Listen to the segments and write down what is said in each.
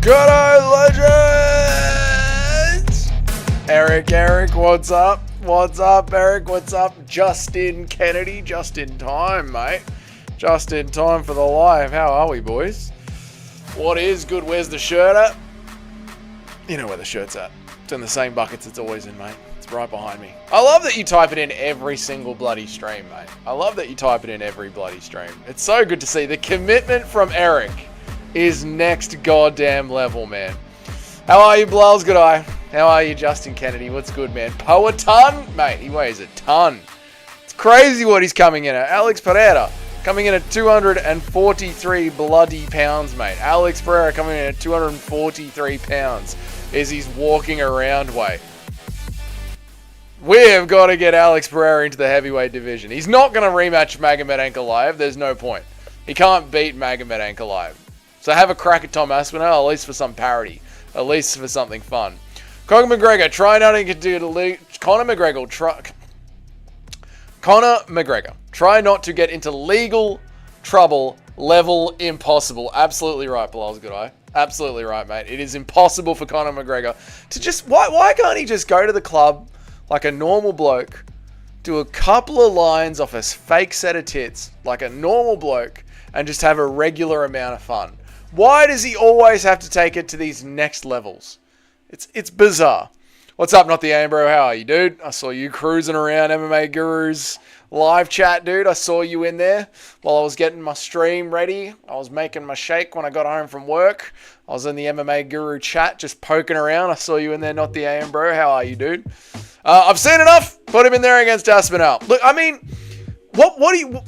G'day, legends! Eric, what's up? What's up, Eric? What's up? Justin Kennedy, just in time, mate. Just in time for the live. How are we, boys? What is good? Where's the shirt at? You know where the shirt's at. It's in the same buckets it's always in, mate. It's right behind me. I love that you type it in every single bloody stream, mate. I love that you type it in every bloody stream. It's so good to see. The commitment from Eric is next goddamn level, man. How are you, Blals? Good eye. How are you, Justin Kennedy? What's good, man? Poe a ton? Mate, he weighs a ton. It's crazy what he's coming in at. Alex Pereira coming in at 243 bloody pounds, mate. Alex Pereira coming in at 243 pounds as he's walking around weight. We have got to get Alex Pereira into the heavyweight division. He's not going to rematch Magomed Ankalaev. There's no point. He can't beat Magomed Ankalaev. So have a crack at Tom Aspinall, at least for some parody. At least for something fun. Conor McGregor, try not to get to Conor McGregor, try not to get into legal trouble. Level impossible. Absolutely right, Bilal's good eye. Absolutely right, mate. It is impossible for Conor McGregor to just... Why can't he just go to the club like a normal bloke, do a couple of lines off a fake set of tits like a normal bloke, and just have a regular amount of fun? Why does he always have to take it to these next levels? It's bizarre. What's up, Not the Aim, bro? How are you, dude? I saw you cruising around MMA Guru's live chat, dude. I saw you in there while I was getting my stream ready. I was making my shake when I got home from work. I was in the MMA Guru chat just poking around. I saw you in there, Not the Aim, bro. How are you, dude? I've seen enough. Put him in there against Aspinall. Look, I mean, what do you...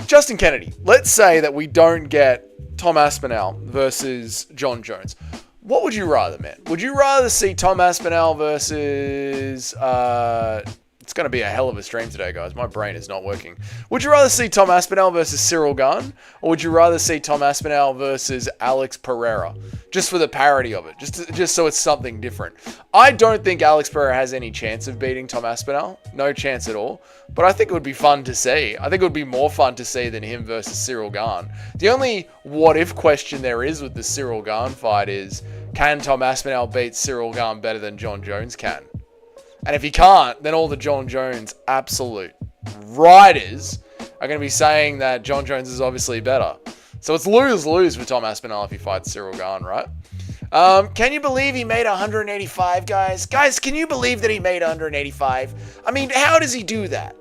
Justin Kennedy, let's say that we don't get Tom Aspinall versus John Jones. What would you rather, man? Would you rather see Tom Aspinall versus... it's going to be a hell of a stream today, guys. My brain is not working. Would you rather see Tom Aspinall versus Cyril Gane? Or would you rather see Tom Aspinall versus Alex Pereira? Just for the parody of it. Just so it's something different. I don't think Alex Pereira has any chance of beating Tom Aspinall. No chance at all. But I think it would be fun to see. I think it would be more fun to see than him versus Cyril Gane. The only what-if question there is with the Cyril Gane fight is, can Tom Aspinall beat Cyril Gane better than John Jones can? And if he can't, then all the John Jones absolute riders are going to be saying that John Jones is obviously better. So it's lose-lose for Tom Aspinall if he fights Cyril Gane, right? Can you believe he made 185, guys? Guys, can you believe that he made 185? I mean, how does he do that?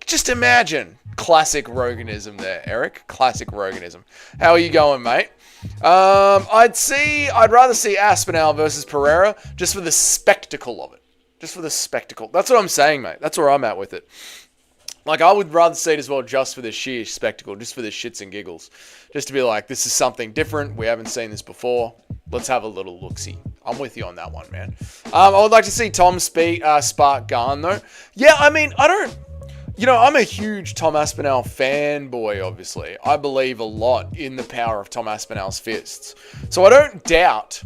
Just imagine. Classic Roganism there, Eric. Classic Roganism. How are you going, mate? I'd rather see Aspinall versus Pereira just for the spectacle of it. Just for the spectacle. That's what I'm saying, mate. That's where I'm at with it. Like, I would rather see it as well just for the sheer spectacle, just for the shits and giggles. Just to be like, this is something different. We haven't seen this before. Let's have a little look-see. I'm with you on that one, man. I would like to see Tom spark Gane, though. Yeah, I mean, I don't... You know, I'm a huge Tom Aspinall fanboy, obviously. I believe a lot in the power of Tom Aspinall's fists. So I don't doubt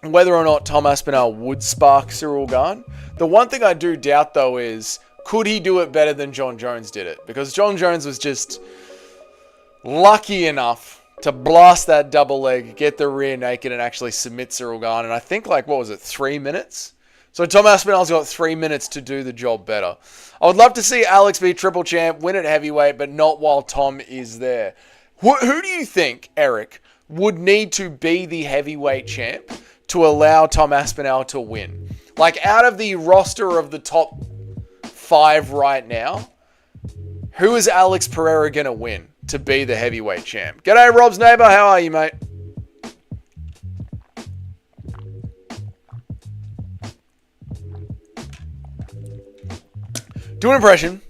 whether or not Tom Aspinall would spark Cyril Gane. The one thing I do doubt, though, is could he do it better than John Jones did it? Because John Jones was just lucky enough to blast that double leg, get the rear naked, and actually submit Cyril Gane. And I think, like, what was it, 3 minutes? So Tom Aspinall's got 3 minutes to do the job better. I would love to see Alex be triple champ, win at heavyweight, but not while Tom is there. Who do you think, Eric, would need to be the heavyweight champ to allow Tom Aspinall to win? Like, out of the roster of the top 5 right now, who is Alex Pereira going to win to be the heavyweight champ? G'day, Rob's neighbor. How are you, mate? Do an impression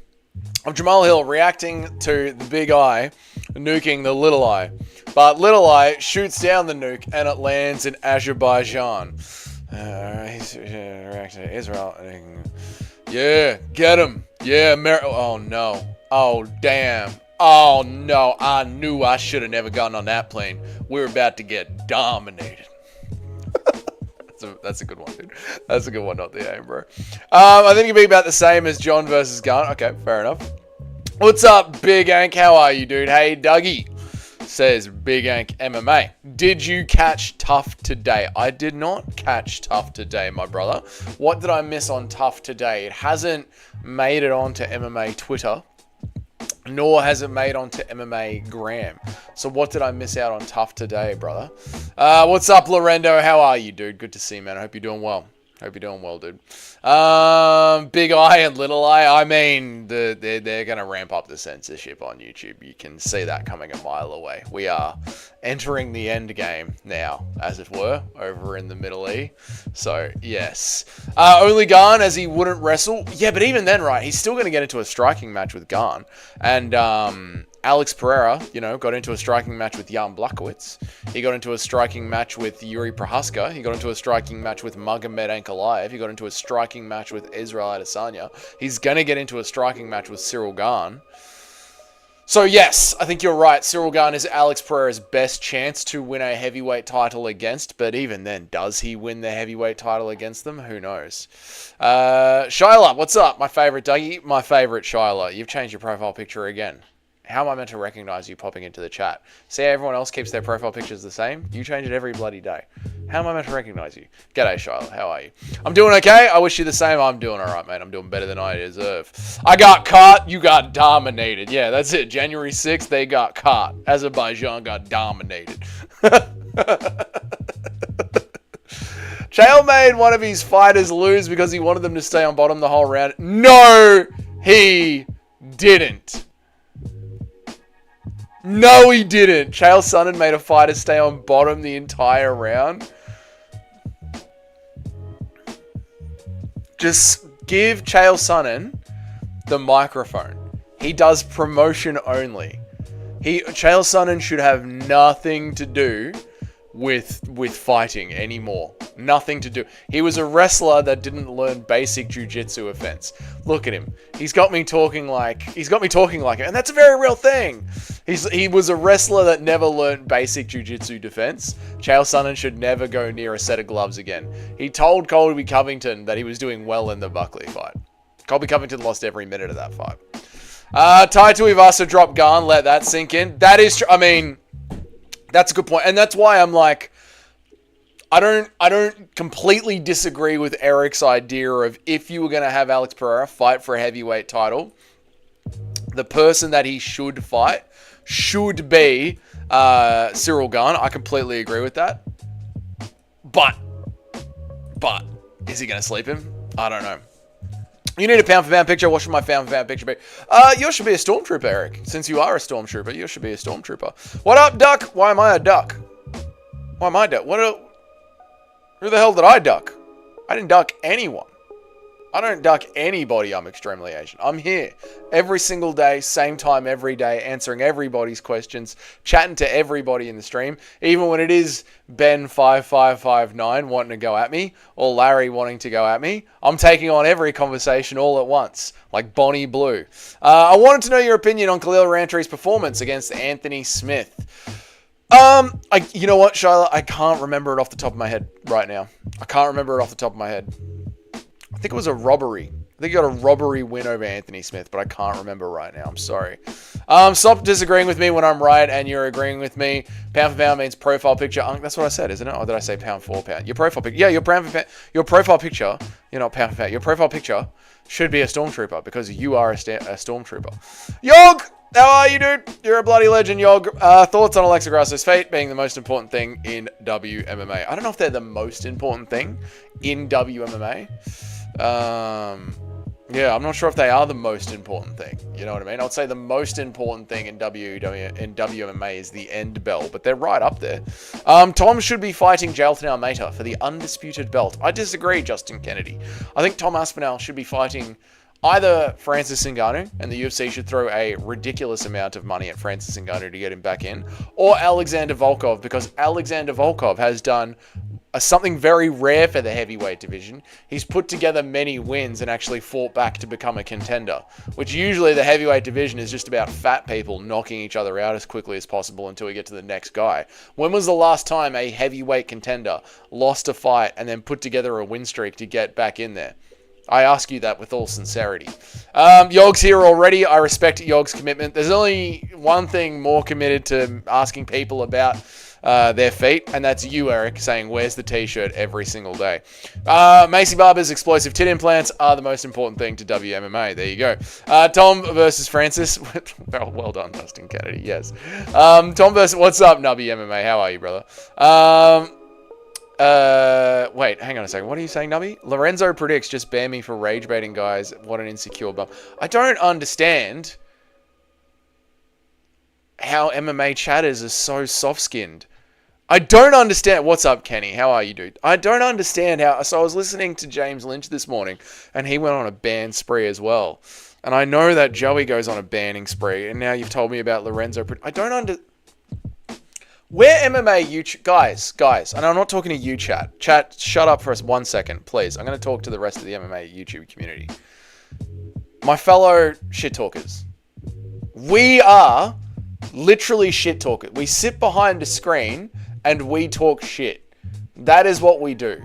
of Jamal Hill reacting to the big eye nuking the little eye. But little eye shoots down the nuke and it lands in Azerbaijan. He's reacting to Israel. Yeah, get him. Yeah, oh no. Oh damn. Oh no, I knew I should have never gotten on that plane. We're about to get dominated. That's a good one, dude. That's a good one, Not the Aim, bro. I think it'd be about the same as John versus Gane. Okay, fair enough. What's up, Big Ank? How are you, dude? Hey, Dougie. says Big Ank MMA. Did you catch Tough today? I did not catch Tough today, my brother. What did I miss on Tough today? It hasn't made it onto MMA Twitter, nor has it made onto MMA Gram. So what did I miss out on Tough today, brother? What's up, Lorendo? How are you, dude? Good to see you, man. I hope you're doing well. Hope you're doing well, dude. Big Eye and Little Eye. I mean, they're going to ramp up the censorship on YouTube. You can see that coming a mile away. We are entering the end game now, as it were, over in the Middle East. So, yes. Only Garn, as he wouldn't wrestle. Yeah, but even then, right, he's still going to get into a striking match with Garn. And, Alex Pereira, got into a striking match with Jan Blachowicz. He got into a striking match with Yuri Prohaska. He got into a striking match with Magomed Ankalaev. He got into a striking match with Israel Adesanya. He's going to get into a striking match with Cyril Gane. So yes, I think you're right. Cyril Gane is Alex Pereira's best chance to win a heavyweight title against. But even then, does he win the heavyweight title against them? Who knows? Shyla, what's up? My favorite Dougie. My favorite Shyla. You've changed your profile picture again. How am I meant to recognize you popping into the chat? See how everyone else keeps their profile pictures the same? You change it every bloody day. How am I meant to recognize you? G'day, Shyla. How are you? I'm doing okay. I wish you the same. I'm doing all right, mate. I'm doing better than I deserve. I got caught. You got dominated. Yeah, that's it. January 6th, they got caught. Azerbaijan got dominated. Chael made one of his fighters lose because he wanted them to stay on bottom the whole round. No, he didn't. No, he didn't. Chael Sonnen made a fighter stay on bottom the entire round. Just give Chael Sonnen the microphone. He does promotion only. Chael Sonnen should have nothing to do with fighting anymore. Nothing to do. He was a wrestler that didn't learn basic jiu-jitsu offense. Look at him. He's got me talking like it, and that's a very real thing. He was a wrestler that never learned basic jiu-jitsu defense. Chael Sonnen should never go near a set of gloves again. He told Colby Covington that he was doing well in the Buckley fight. Colby Covington lost every minute of that fight. Tai Tuivasa dropped Gane. Let that sink in. That is true. I mean, that's a good point. And that's why I'm like, I don't completely disagree with Eric's idea of if you were going to have Alex Pereira fight for a heavyweight title, the person that he should fight should be Cyril Gane. I completely agree with that. But is he going to sleep him? I don't know. You need a pound-for-pound picture. What should my pound-for-pound picture be? You should be a stormtrooper, Eric. Since you are a stormtrooper, you should be a stormtrooper. What up, Duck? Why am I a duck? Why am I a duck? Who the hell did I duck? I didn't duck anyone. I don't duck anybody. I'm extremely Asian. I'm here every single day, same time every day, answering everybody's questions, chatting to everybody in the stream, even when it is Ben5559 wanting to go at me or Larry wanting to go at me. I'm taking on every conversation all at once, like Bonnie Blue. I wanted to know your opinion on Khalil Rountrie's performance against Anthony Smith. You know what, Shyla? I can't remember it off the top of my head right now. I can't remember it off the top of my head. I think it was a robbery. I think he got a robbery win over Anthony Smith, but I can't remember right now. I'm sorry. Stop disagreeing with me when I'm right and you're agreeing with me. Pound for pound means profile picture. That's what I said, isn't it? Or did I say pound for pound? Your profile picture. Yeah, your profile picture. You're not pound for pound. Your profile picture should be a stormtrooper because you are a stormtrooper. Yog! How are you, dude? You're a bloody legend, Yog. Thoughts on Alexa Grasso's fate being the most important thing in WMMA? I don't know if they're the most important thing in WMMA. Yeah, I'm not sure if they are the most important thing. You know what I mean? I'd say the most important thing in WMMA is the end bell, but they're right up there. Tom should be fighting Jailton Almeida for the undisputed belt. I disagree, Justin Kennedy. I think Tom Aspinall should be fighting either Francis Ngannou, and the UFC should throw a ridiculous amount of money at Francis Ngannou to get him back in, or Alexander Volkov, because Alexander Volkov has done something very rare for the heavyweight division. He's put together many wins and actually fought back to become a contender, which usually the heavyweight division is just about fat people knocking each other out as quickly as possible until we get to the next guy. When was the last time a heavyweight contender lost a fight and then put together a win streak to get back in there? I ask you that with all sincerity. Yog's here already. I respect Yog's commitment. There's only one thing more committed to asking people about their feet, and that's you, Eric, saying, where's the t-shirt every single day? Macy Barber's explosive tit implants are the most important thing to WMMA. There you go. Tom versus Francis. Well done, Dustin Kennedy. Yes. Tom versus... What's up, Nubby MMA? How are you, brother? Wait, hang on a second. What are you saying, Nubby? Lorenzo predicts just ban me for rage baiting, guys. What an insecure bum. I don't understand how MMA chatters are so soft-skinned. I don't understand. What's up, Kenny? How are you, dude? I don't understand how... So I was listening to James Lynch this morning, and he went on a ban spree as well. And I know that Joey goes on a banning spree, and now you've told me about Lorenzo. I don't Where MMA YouTube... Guys, and I'm not talking to you, chat. Chat, shut up for us 1 second, please. I'm going to talk to the rest of the MMA YouTube community. My fellow shit talkers. We are literally shit talkers. We sit behind a screen and we talk shit. That is what we do.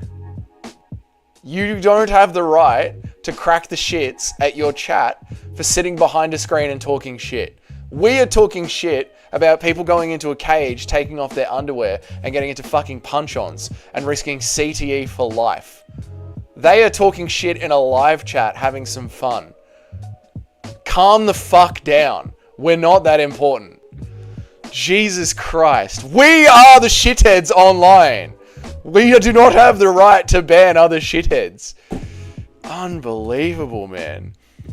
You don't have the right to crack the shits at your chat for sitting behind a screen and talking shit. We are talking shit about people going into a cage, taking off their underwear and getting into fucking punch-ons and risking CTE for life. They are talking shit in a live chat, having some fun. Calm the fuck down. We're not that important. Jesus Christ. We are the shitheads online. We do not have the right to ban other shitheads. Unbelievable, man.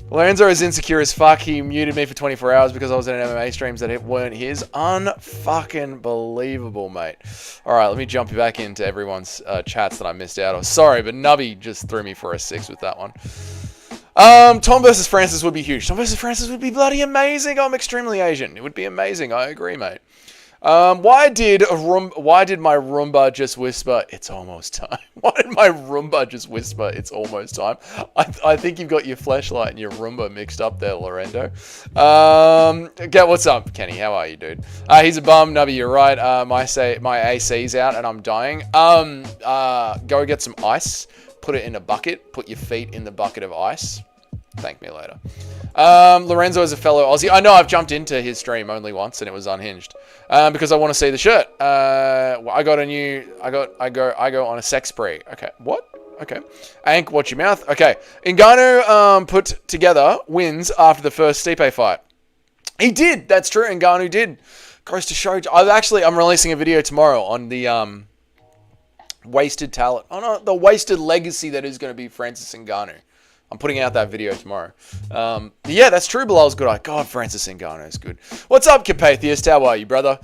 Lorenzo is insecure as fuck. He muted me for 24 hours because I was in an MMA streams that weren't his. Unfucking believable, mate. Alright, let me jump back into everyone's chats that I missed out on. Sorry, but Nubby just threw me for a 6 with that one. Tom versus Francis would be huge. Tom versus Francis would be bloody amazing. I'm extremely Asian. It would be amazing. I agree, mate. Why did my Roomba just whisper, it's almost time? Why did my Roomba just whisper, it's almost time? I think you've got your fleshlight and your Roomba mixed up there, Lorendo. What's up, Kenny? How are you, dude? He's a bum. Nubby, you're right. My AC's out and I'm dying. Go get some ice. Put it in a bucket. Put your feet in the bucket of ice. Thank me later. Lorenzo is a fellow Aussie. I know I've jumped into his stream only once and it was unhinged. Because I want to see the shirt. I go on a sex spree. Okay. What? Okay. Ank, watch your mouth. Okay. Ngannou put together wins after the first Stipe fight. He did. That's true. Ngannou did. Goes to show. I'm releasing a video tomorrow on the wasted talent. Oh no, the wasted legacy that is going to be Francis Ngannou. I'm putting out that video tomorrow. Yeah, that's true. Bilal's good. God, Francis Ngannou is good. What's up, Capatheist? How are you, brother?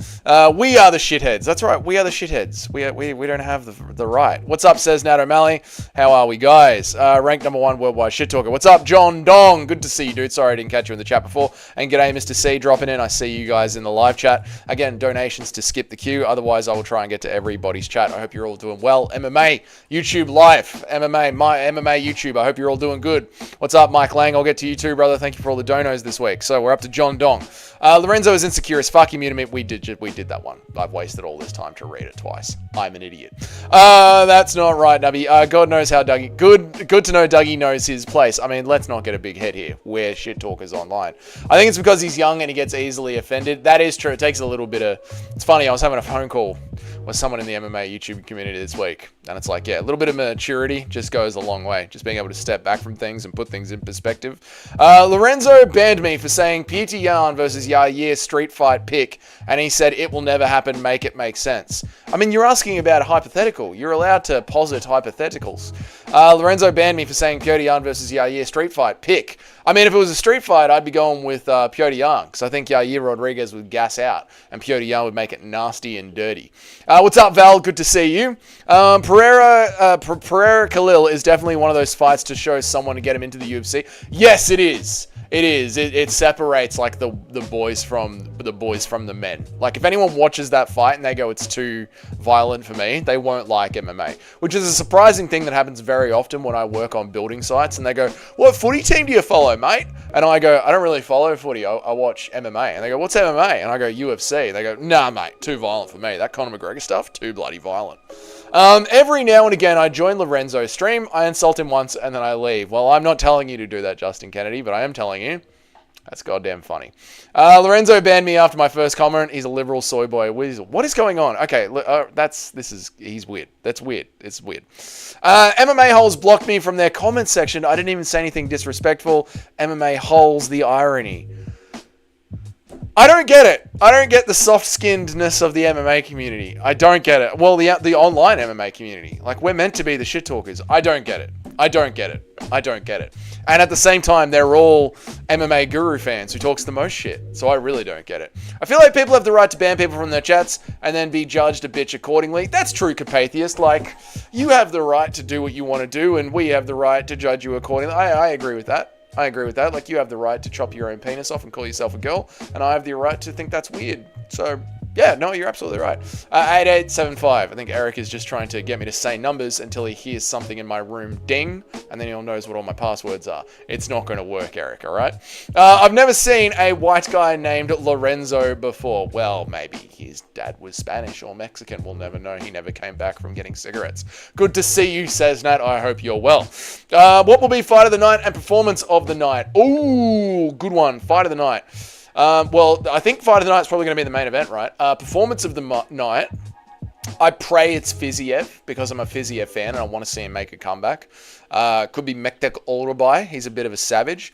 We are the shitheads. That's right. We are the shitheads. We don't have the right. What's up, says Nat O'Malley? How are we, guys? Ranked #1 worldwide shit talker. What's up, John Dong? Good to see you, dude. Sorry I didn't catch you in the chat before. And g'day, Mr. C, dropping in. I see you guys in the live chat. Again, donations to skip the queue. Otherwise, I will try and get to everybody's chat. I hope you're all doing well. MMA, YouTube live. MMA, my MMA YouTube. I hope you're all doing good. What's up, Mike Lang? I'll get to you too, brother. Thank you for all the donos this week. So we're up to John Dong. Lorenzo is insecure as fuck. You muted me. We did that one. I've wasted all this time to read it twice. I'm an idiot. That's not right, Nubby. God knows how Dougie... Good to know Dougie knows his place. I mean, let's not get a big head here. We're shit talkers online. I think it's because he's young and he gets easily offended. That is true. It takes a little bit of... It's funny, I was having a phone call with someone in the MMA YouTube community this week. And it's like, yeah, a little bit of maturity just goes a long way. Just being able to step back from things and put things in perspective. Lorenzo banned me for saying Peter Yan versus Yair street fight pick. And he said, it will never happen, make it make sense. I mean, you're asking about a hypothetical. You're allowed to posit hypotheticals. Lorenzo banned me for saying Petr Yan versus Yair street fight pick. I mean, if it was a street fight, I'd be going with Petr Yan, because I think Yair Rodriguez would gas out, and Petr Yan would make it nasty and dirty. What's up, Val? Good to see you. Pereira Khalil is definitely one of those fights to show someone to get him into the UFC. Yes, it is. It is. It separates like the boys from the men. Like if anyone watches that fight and they go, it's too violent for me, they won't like MMA. Which is a surprising thing that happens very often when I work on building sites. And they go, what footy team do you follow, mate? And I go, I don't really follow footy. I watch MMA. And they go, what's MMA? And I go, UFC. They go, nah, mate, too violent for me. That Conor McGregor stuff, too bloody violent. Every now and again, I join Lorenzo's stream. I insult him once and then I leave. Well, I'm not telling you to do that, Justin Kennedy, but I am telling you. That's goddamn funny. Lorenzo banned me after my first comment. He's a liberal soy boy. What is going on? Okay, he's weird. That's weird. It's weird. MMA holes blocked me from their comment section. I didn't even say anything disrespectful. MMA holes, the irony. I don't get it. I don't get the soft-skinnedness of the MMA community. I don't get it. Well, the online MMA community. Like, we're meant to be the shit talkers. I don't get it. I don't get it. I don't get it. And at the same time, they're all MMA guru fans who talks the most shit. So I really don't get it. I feel like people have the right to ban people from their chats and then be judged a bitch accordingly. That's true, Carpathius. Like, you have the right to do what you want to do, and we have the right to judge you accordingly. I agree with that. I agree with that. Like, you have the right to chop your own penis off and call yourself a girl, and I have the right to think that's weird. So, yeah, no, you're absolutely right. 8875. I think Eric is just trying to get me to say numbers until he hears something in my room ding, and then he'll knows what all my passwords are. It's not going to work, Eric, all right? I've never seen a white guy named Lorenzo before. Well, maybe his dad was Spanish or Mexican. We'll never know. He never came back from getting cigarettes. Good to see you, says Nat. I hope you're well. What will be fight of the night and performance of the night? Ooh, good one. Fight of the night. Well, I think fight of the night is probably going to be the main event, right? Performance of the night. I pray it's Fiziev because I'm a Fiziev fan and I want to see him make a comeback. Could be Mektek Olrabai. He's a bit of a savage.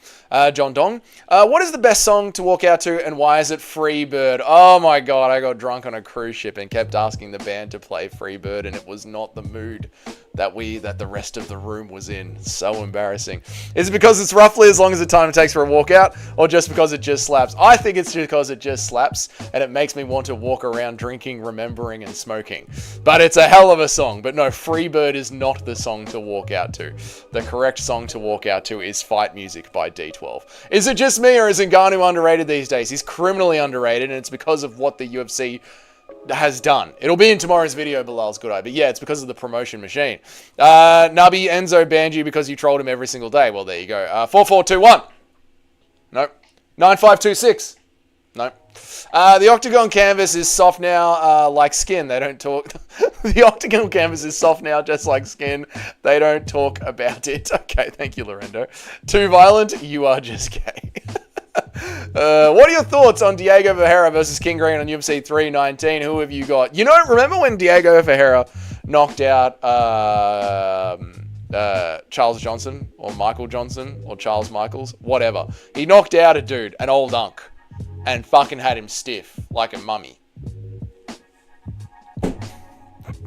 John Dong. What is the best song to walk out to and why is it Freebird? Oh my god, I got drunk on a cruise ship and kept asking the band to play Freebird and it was not the mood that the rest of the room was in. So embarrassing. Is it because it's roughly as long as the time it takes for a walkout or just because it just slaps? I think it's just because it just slaps and it makes me want to walk around drinking, remembering and smoking. But it's a hell of a song. But no, Freebird is not the song to walk out to. The correct song to walk out to is Fight Music by D12. Is it just me or is Ngannou underrated these days? He's criminally underrated and it's because of what the UFC has done. It'll be in tomorrow's video, Bilal's good eye. But yeah, it's because of the promotion machine. Nubby, Enzo banned you because you trolled him every single day. Well, there you go. 4421. Nope. 9526. Nope. The octagon canvas is soft now, like skin. They don't talk. The octagon canvas is soft now, just like skin. They don't talk about it. Okay, thank you, Lorenzo. Too violent? You are just gay. What are your thoughts on Diego Ferreira versus King Green on UFC 319? Who have you got? You know, remember when Diego Ferreira knocked out Charles Johnson or Michael Johnson or Charles Michaels? Whatever. He knocked out a dude, an old unk, and fucking had him stiff like a mummy.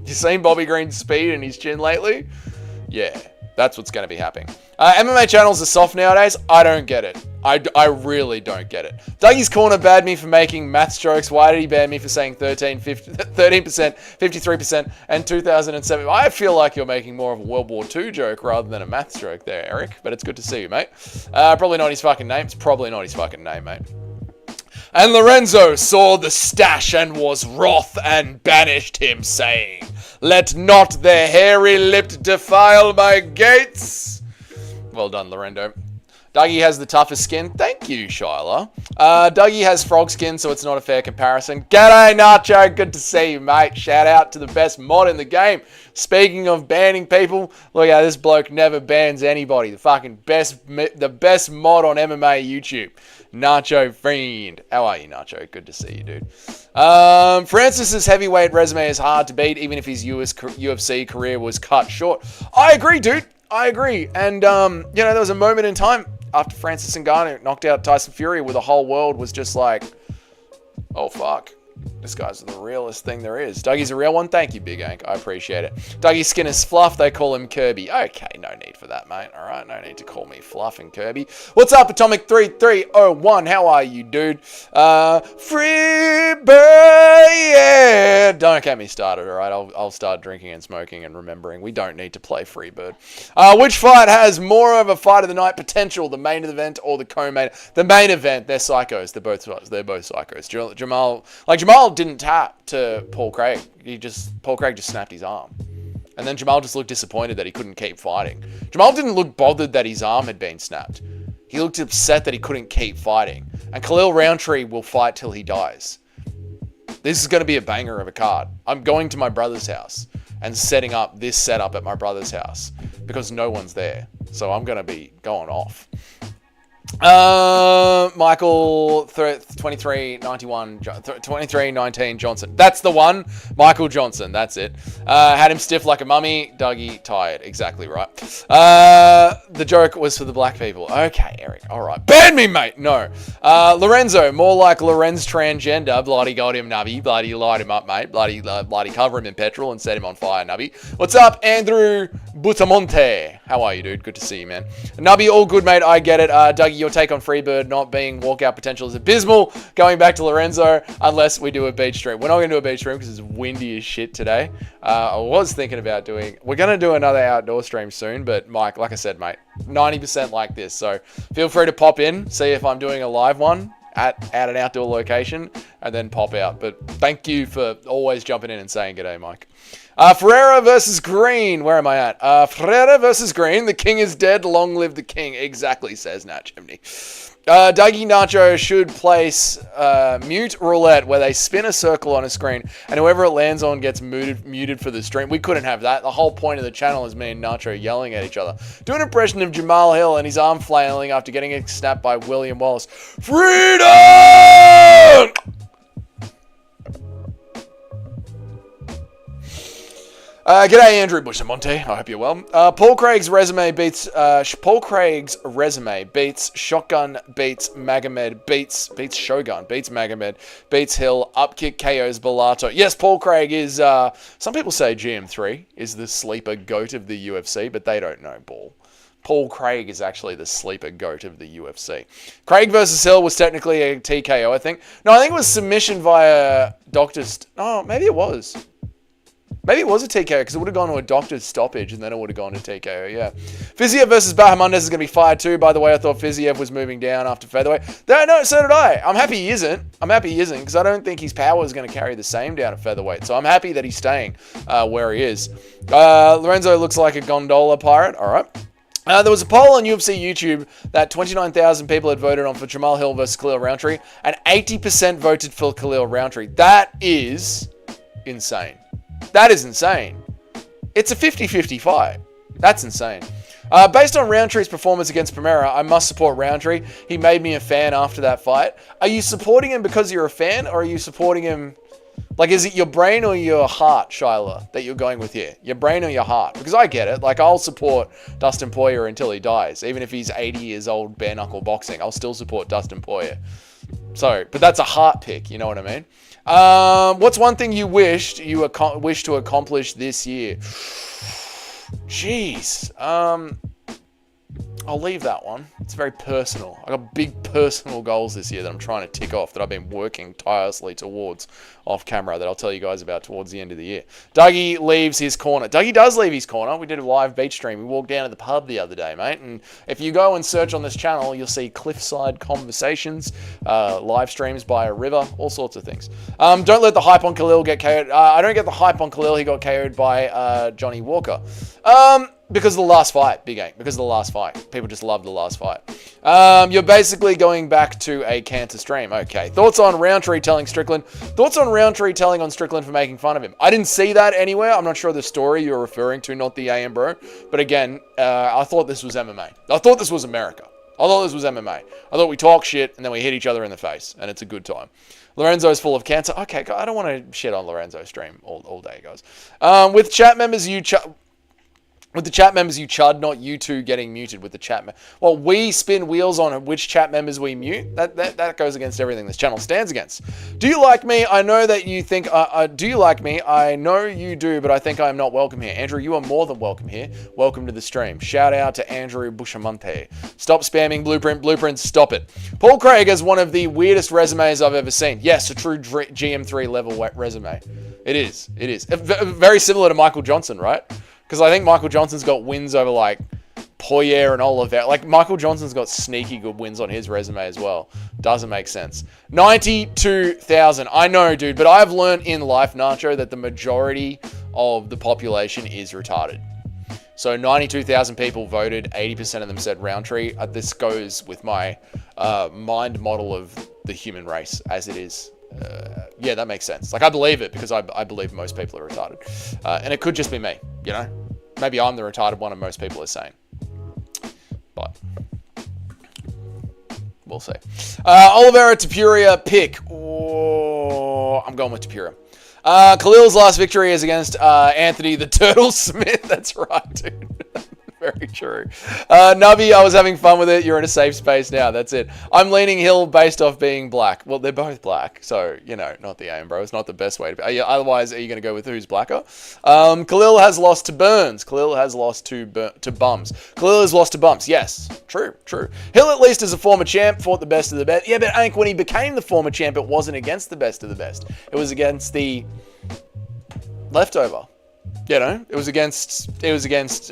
You seen Bobby Green's speed and his chin lately? Yeah, that's what's going to be happening. MMA channels are soft nowadays. I don't get it. I really don't get it. Dougie's Corner banned me for making maths jokes. Why did he ban me for saying 13%, 53%, and 2007? I feel like you're making more of a World War II joke rather than a maths joke there, Eric. But it's good to see you, mate. Probably not his fucking name. It's probably not his fucking name, mate. And Lorenzo saw the stash and was wroth and banished him, saying, "Let not the hairy-lipped defile my gates." Well done, Lorenzo. Dougie has the toughest skin. Thank you, Shyla. Dougie has frog skin, so it's not a fair comparison. G'day, Nacho. Good to see you, mate. Shout out to the best mod in the game. Speaking of banning people, look how this bloke never bans anybody. The fucking best mod on MMA YouTube. Nacho Fiend. How are you, Nacho? Good to see you, dude. Francis's heavyweight resume is hard to beat, even if his UFC career was cut short. I agree, dude. I agree. And, there was a moment in time after Francis Ngannou knocked out Tyson Fury where the whole world was just like, oh, fuck. This guy's the realest thing there is. Dougie's a real one. Thank you, Big Ank. I appreciate it. Dougie's skin is fluff. They call him Kirby. Okay, no need for that, mate. All right, no need to call me Fluff and Kirby. What's up, Atomic3301? How are you, dude? Freebird, yeah. Don't get me started, all right? I'll start drinking and smoking and remembering. We don't need to play Freebird. Which fight has more of a fight of the night potential, the main event or the co-main? The main event. They're psychos. They're both psychos. Jamal didn't tap to Paul Craig. Paul Craig just snapped his arm. And then Jamal just looked disappointed that he couldn't keep fighting. Jamal didn't look bothered that his arm had been snapped. He looked upset that he couldn't keep fighting. And Khalil Roundtree will fight till he dies. This is going to be a banger of a card. I'm going to my brother's house. and setting up this setup at my brother's house because no one's there. So I'm going to be going off. Michael 2319 Johnson. That's the one. Michael Johnson. That's it. Had him stiff like a mummy. Dougie tired. Exactly right. The joke was for the black people. Okay, Eric. All right. Ban me, mate. No. Lorenzo. More like Lorenz transgender. Bloody got him, Nubby. Bloody light him up, mate. Bloody cover him in petrol and set him on fire, Nubby. What's up, Andrew Butamonte? How are you, dude? Good to see you, man. Nubby, all good, mate. I get it. Dougie, your take on Freebird not being walkout potential is abysmal. Going back to Lorenzo, unless we do a beach stream. We're not going to do a beach stream because it's windy as shit today. I was thinking about we're going to do another outdoor stream soon, but Mike, like I said, mate, 90% like this. So feel free to pop in, see if I'm doing a live one at an outdoor location, and then pop out. But thank you for always jumping in and saying g'day, Mike. Pereira versus Green. Where am I at? Pereira versus Green. The king is dead. Long live the king. Exactly, says Nat Chimney. Dougie Nacho should place mute roulette where they spin a circle on a screen and whoever it lands on gets muted for the stream. We couldn't have that. The whole point of the channel is me and Nacho yelling at each other. Do an impression of Jamal Hill and his arm flailing after getting a snap by William Wallace. Freedom! G'day, Andrew Bustamante. I hope you're well. Paul Craig's resume beats Shotgun, beats Magomed, beats Shogun, beats Magomed, beats Hill, upkick KOs Bellato. Yes, Paul Craig is. Some people say GM3 is the sleeper goat of the UFC, but they don't know ball. Paul Craig is actually the sleeper goat of the UFC. Craig versus Hill was technically a TKO, I think. No, I think it was submission via doctor's. Oh, maybe it was. Maybe it was a TKO because it would have gone to a doctor's stoppage and then it would have gone to TKO, yeah. Fiziev versus Bahamondes is going to be fired too. By the way, I thought Fiziev was moving down after featherweight. No, so did I. I'm happy he isn't. Because I don't think his power is going to carry the same down at featherweight. So I'm happy that he's staying where he is. Lorenzo looks like a gondola pirate. All right. There was a poll on UFC YouTube that 29,000 people had voted on for Jamal Hill versus Khalil Rountree and 80% voted for Khalil Rountree. That is insane. That is insane. It's a 50-50 fight. That's insane. Based on Rountree's performance against Pereira, I must support Rountree. He made me a fan after that fight. Are you supporting him because you're a fan, or are you supporting him... Like, is it your brain or your heart, Shyla, that you're going with here? Your brain or your heart? Because I get it. Like, I'll support Dustin Poirier until he dies. Even if he's 80 years old, bare-knuckle boxing, I'll still support Dustin Poirier. So, but that's a heart pick, you know what I mean? What's one thing you wish to accomplish this year? Jeez. I'll leave that one. It's very personal. I got big personal goals this year that I'm trying to tick off that I've been working tirelessly towards off camera that I'll tell you guys about towards the end of the year. Dougie leaves his corner. Dougie does leave his corner. We did a live beach stream. We walked down to the pub the other day, mate. And if you go and search on this channel, you'll see cliffside conversations, live streams by a river, all sorts of things. Don't let the hype on Khalil get KO'd. I don't get the hype on Khalil. He got KO'd by Johnny Walker. Because of the last fight, Big Ink. Because of the last fight. People just love the last fight. You're basically going back to a cancer stream. Okay. Thoughts on Rountree telling Strickland? Thoughts on Rountree telling on Strickland for making fun of him? I didn't see that anywhere. I'm not sure the story you're referring to, not the AM bro. But again, I thought this was MMA. I thought this was America. I thought this was MMA. I thought we talk shit and then we hit each other in the face. And it's a good time. Lorenzo's full of cancer. Okay, I don't want to shit on Lorenzo's stream all day, guys. With chat members, with the chat members you chud, not you two getting muted with the chat. Well, we spin wheels on which chat members we mute. That goes against everything this channel stands against. Do you like me? I know that you think... do you like me? I know you do, but I think I am not welcome here. Andrew, you are more than welcome here. Welcome to the stream. Shout out to Andrew Bushamante. Stop spamming Blueprints. Stop it. Paul Craig has one of the weirdest resumes I've ever seen. Yes, a true GM3 level resume. It is. Very similar to Michael Johnson, right? Because I think Michael Johnson's got wins over, like, Poirier and all of that. Like, Michael Johnson's got sneaky good wins on his resume as well. Doesn't make sense. 92,000. I know, dude, but I've learned in life, Nacho, that the majority of the population is retarded. So 92,000 people voted. 80% of them said Rountree. This goes with my mind model of the human race as it is. yeah, that makes sense. Like, I believe it because I believe most people are retarded. And it could just be me, you know? Maybe I'm the retarded one and most people are saying. But we'll see. Oliveira Tapuria pick. Oh, I'm going with Tapuria. Khalil's last victory is against Anthony the Turtle Smith. That's right, dude. Very true. Nubby, I was having fun with it. You're in a safe space now. That's it. I'm leaning Hill based off being black. Well, they're both black. So, you know, not the aim, bro. It's not the best way to be. Otherwise, are you going to go with who's blacker? Khalil has lost to Burns. Khalil has lost to Bums. Khalil has lost to Bumps. Yes. True. Hill at least is a former champ. Fought the best of the best. Yeah, but Ank, when he became the former champ, it wasn't against the best of the best. It was against the leftover. You know, it was against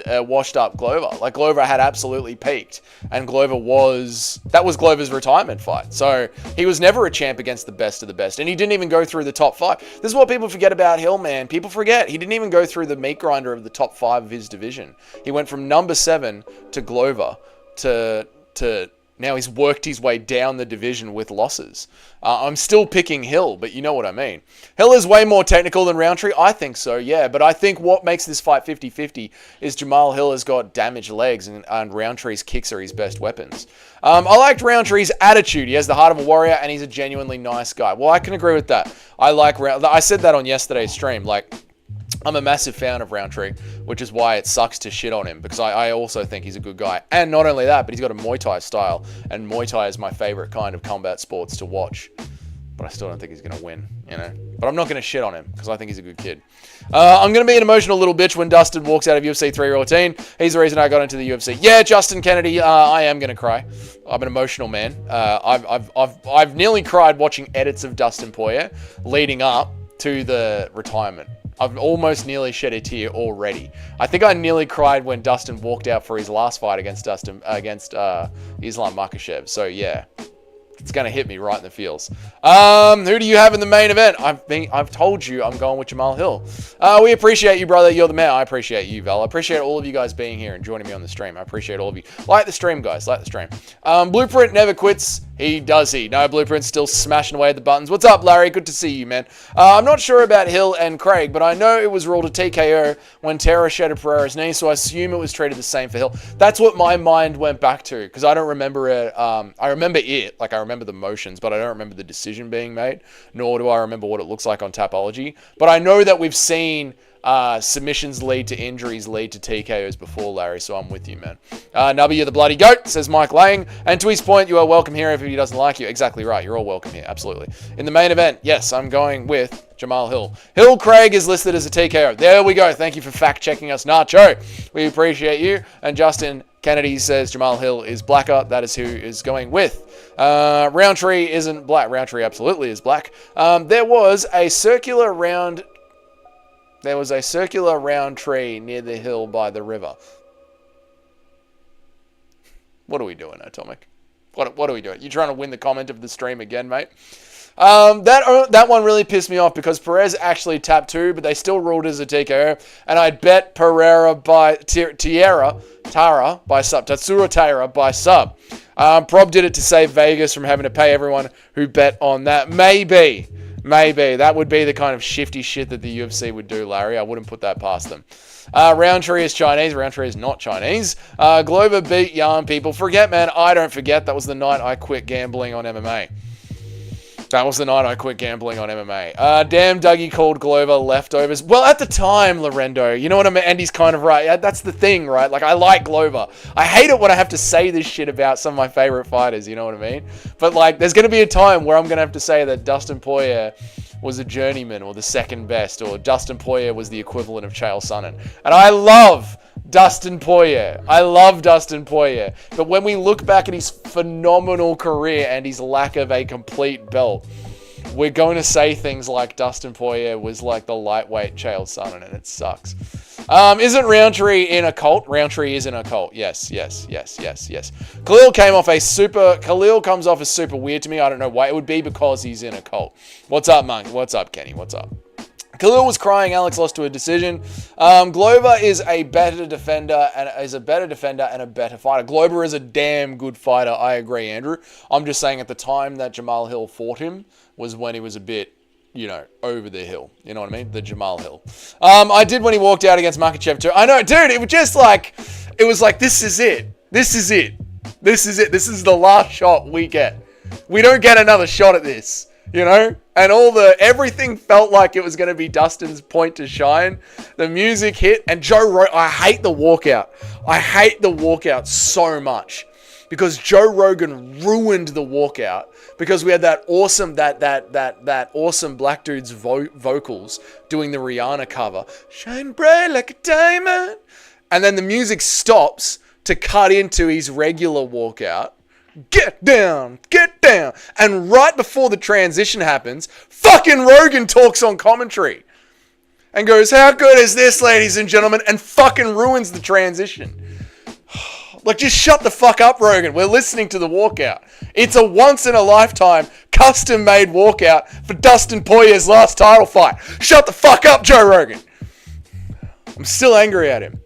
washed up Glover. Like, Glover had absolutely peaked, and that was Glover's retirement fight. So he was never a champ against the best of the best, and he didn't even go through the top 5. This is what people forget about Hill, man. People forget he didn't even go through the meat grinder of the top 5 of his division. He went from number 7 to Glover to now he's worked his way down the division with losses. I'm still picking Hill, but you know what I mean. Hill is way more technical than Roundtree. I think so, yeah. But I think what makes this fight 50-50 is Jamal Hill has got damaged legs and Roundtree's kicks are his best weapons. I liked Roundtree's attitude. He has the heart of a warrior and he's a genuinely nice guy. Well, I can agree with that. I said that on yesterday's stream. Like, I'm a massive fan of Roundtree, which is why it sucks to shit on him, because I also think he's a good guy. And not only that, but he's got a Muay Thai style, and Muay Thai is my favorite kind of combat sports to watch. But I still don't think he's going to win, you know. But I'm not going to shit on him, because I think he's a good kid. I'm going to be an emotional little bitch when Dustin walks out of UFC 314. He's the reason I got into the UFC. Yeah, Justin Kennedy, I am going to cry. I'm an emotional man. I've nearly cried watching edits of Dustin Poirier leading up to the retirement. I've almost nearly shed a tear already. I think I nearly cried when Dustin walked out for his last fight against Islam Makhachev. So yeah, it's going to hit me right in the feels. Who do you have in the main event? I've told you I'm going with Jamal Hill. We appreciate you, brother. You're the man. I appreciate you, Val. I appreciate all of you guys being here and joining me on the stream. I appreciate all of you. Like the stream, guys. Like the stream. Blueprint never quits. He does he. No, Blueprint's still smashing away at the buttons. What's up, Larry? Good to see you, man. I'm not sure about Hill and Craig, but I know it was ruled a TKO when Terra shattered Pereira's knee, so I assume it was treated the same for Hill. That's what my mind went back to, because I don't remember it. I remember it. Like, I remember the motions, but I don't remember the decision being made, nor do I remember what it looks like on Tapology. But I know that we've seen submissions lead to injuries, lead to TKOs before, Larry, so I'm with you, man. Nubby, you're the bloody goat, says Mike Lang. And to his point, you are welcome here if he doesn't like you. Exactly right, you're all welcome here, absolutely. In the main event, yes, I'm going with Jamal Hill. Hill Craig is listed as a TKO. There we go. Thank you for fact-checking us, Nacho. We appreciate you. And Justin Kennedy says Jamal Hill is blacker. That is who is going with. Roundtree isn't black. Roundtree absolutely is black. There was a circular round tree near the hill by the river. What are we doing, Atomic? What are we doing? You trying to win the comment of the stream again, mate? That one really pissed me off because Perez actually tapped 2, but they still ruled it as a TKO. And I bet Pereira by Tatsuro Taira by sub. Prob did it to save Vegas from having to pay everyone who bet on that. Maybe. That would be the kind of shifty shit that the UFC would do, Larry. I wouldn't put that past them. Roundtree is Chinese. Roundtree is not Chinese. Glover beat Yarn people. Forget, man. I don't forget. That was the night I quit gambling on MMA. Damn, Dougie called Glover leftovers. Well, at the time, Lorendo, you know what I mean? And he's kind of right. Yeah, that's the thing, right? Like, I like Glover. I hate it when I have to say this shit about some of my favorite fighters, you know what I mean? But, like, there's going to be a time where I'm going to have to say that Dustin Poirier was a journeyman or the second best, or Dustin Poirier was the equivalent of Chael Sonnen. And I love Dustin Poirier. But when we look back at his phenomenal career and his lack of a complete belt, we're going to say things like Dustin Poirier was like the lightweight Chael Sonnen, and it sucks. Isn't Roundtree in a cult? Roundtree is in a cult. Yes. Khalil comes off as super weird to me. I don't know why. It would be because he's in a cult. What's up, Monk? What's up, Kenny? What's up? Khalil was crying. Alex lost to a decision. Glover is a better defender and a better fighter. Glover is a damn good fighter. I agree, Andrew. I'm just saying at the time that Jamal Hill fought him, was when he was a bit, you know, over the hill. You know what I mean? The Jamal Hill. I did when he walked out against Makhachev too. I know, dude, it was just like, this is it. This is it. This is it. This is the last shot we get. We don't get another shot at this, you know? And everything felt like it was going to be Dustin's point to shine. The music hit, and I hate the walkout. I hate the walkout so much because Joe Rogan ruined the walkout because we had that awesome, that awesome black dude's vocals doing the Rihanna cover. Shine bright like a diamond. And then the music stops to cut into his regular walkout. Get down, get down. And right before the transition happens, fucking Rogan talks on commentary and goes, how good is this, ladies and gentlemen? And fucking ruins the transition. Like, just shut the fuck up, Rogan. We're listening to the walkout. It's a once-in-a-lifetime, custom-made walkout for Dustin Poirier's last title fight. Shut the fuck up, Joe Rogan. I'm still angry at him.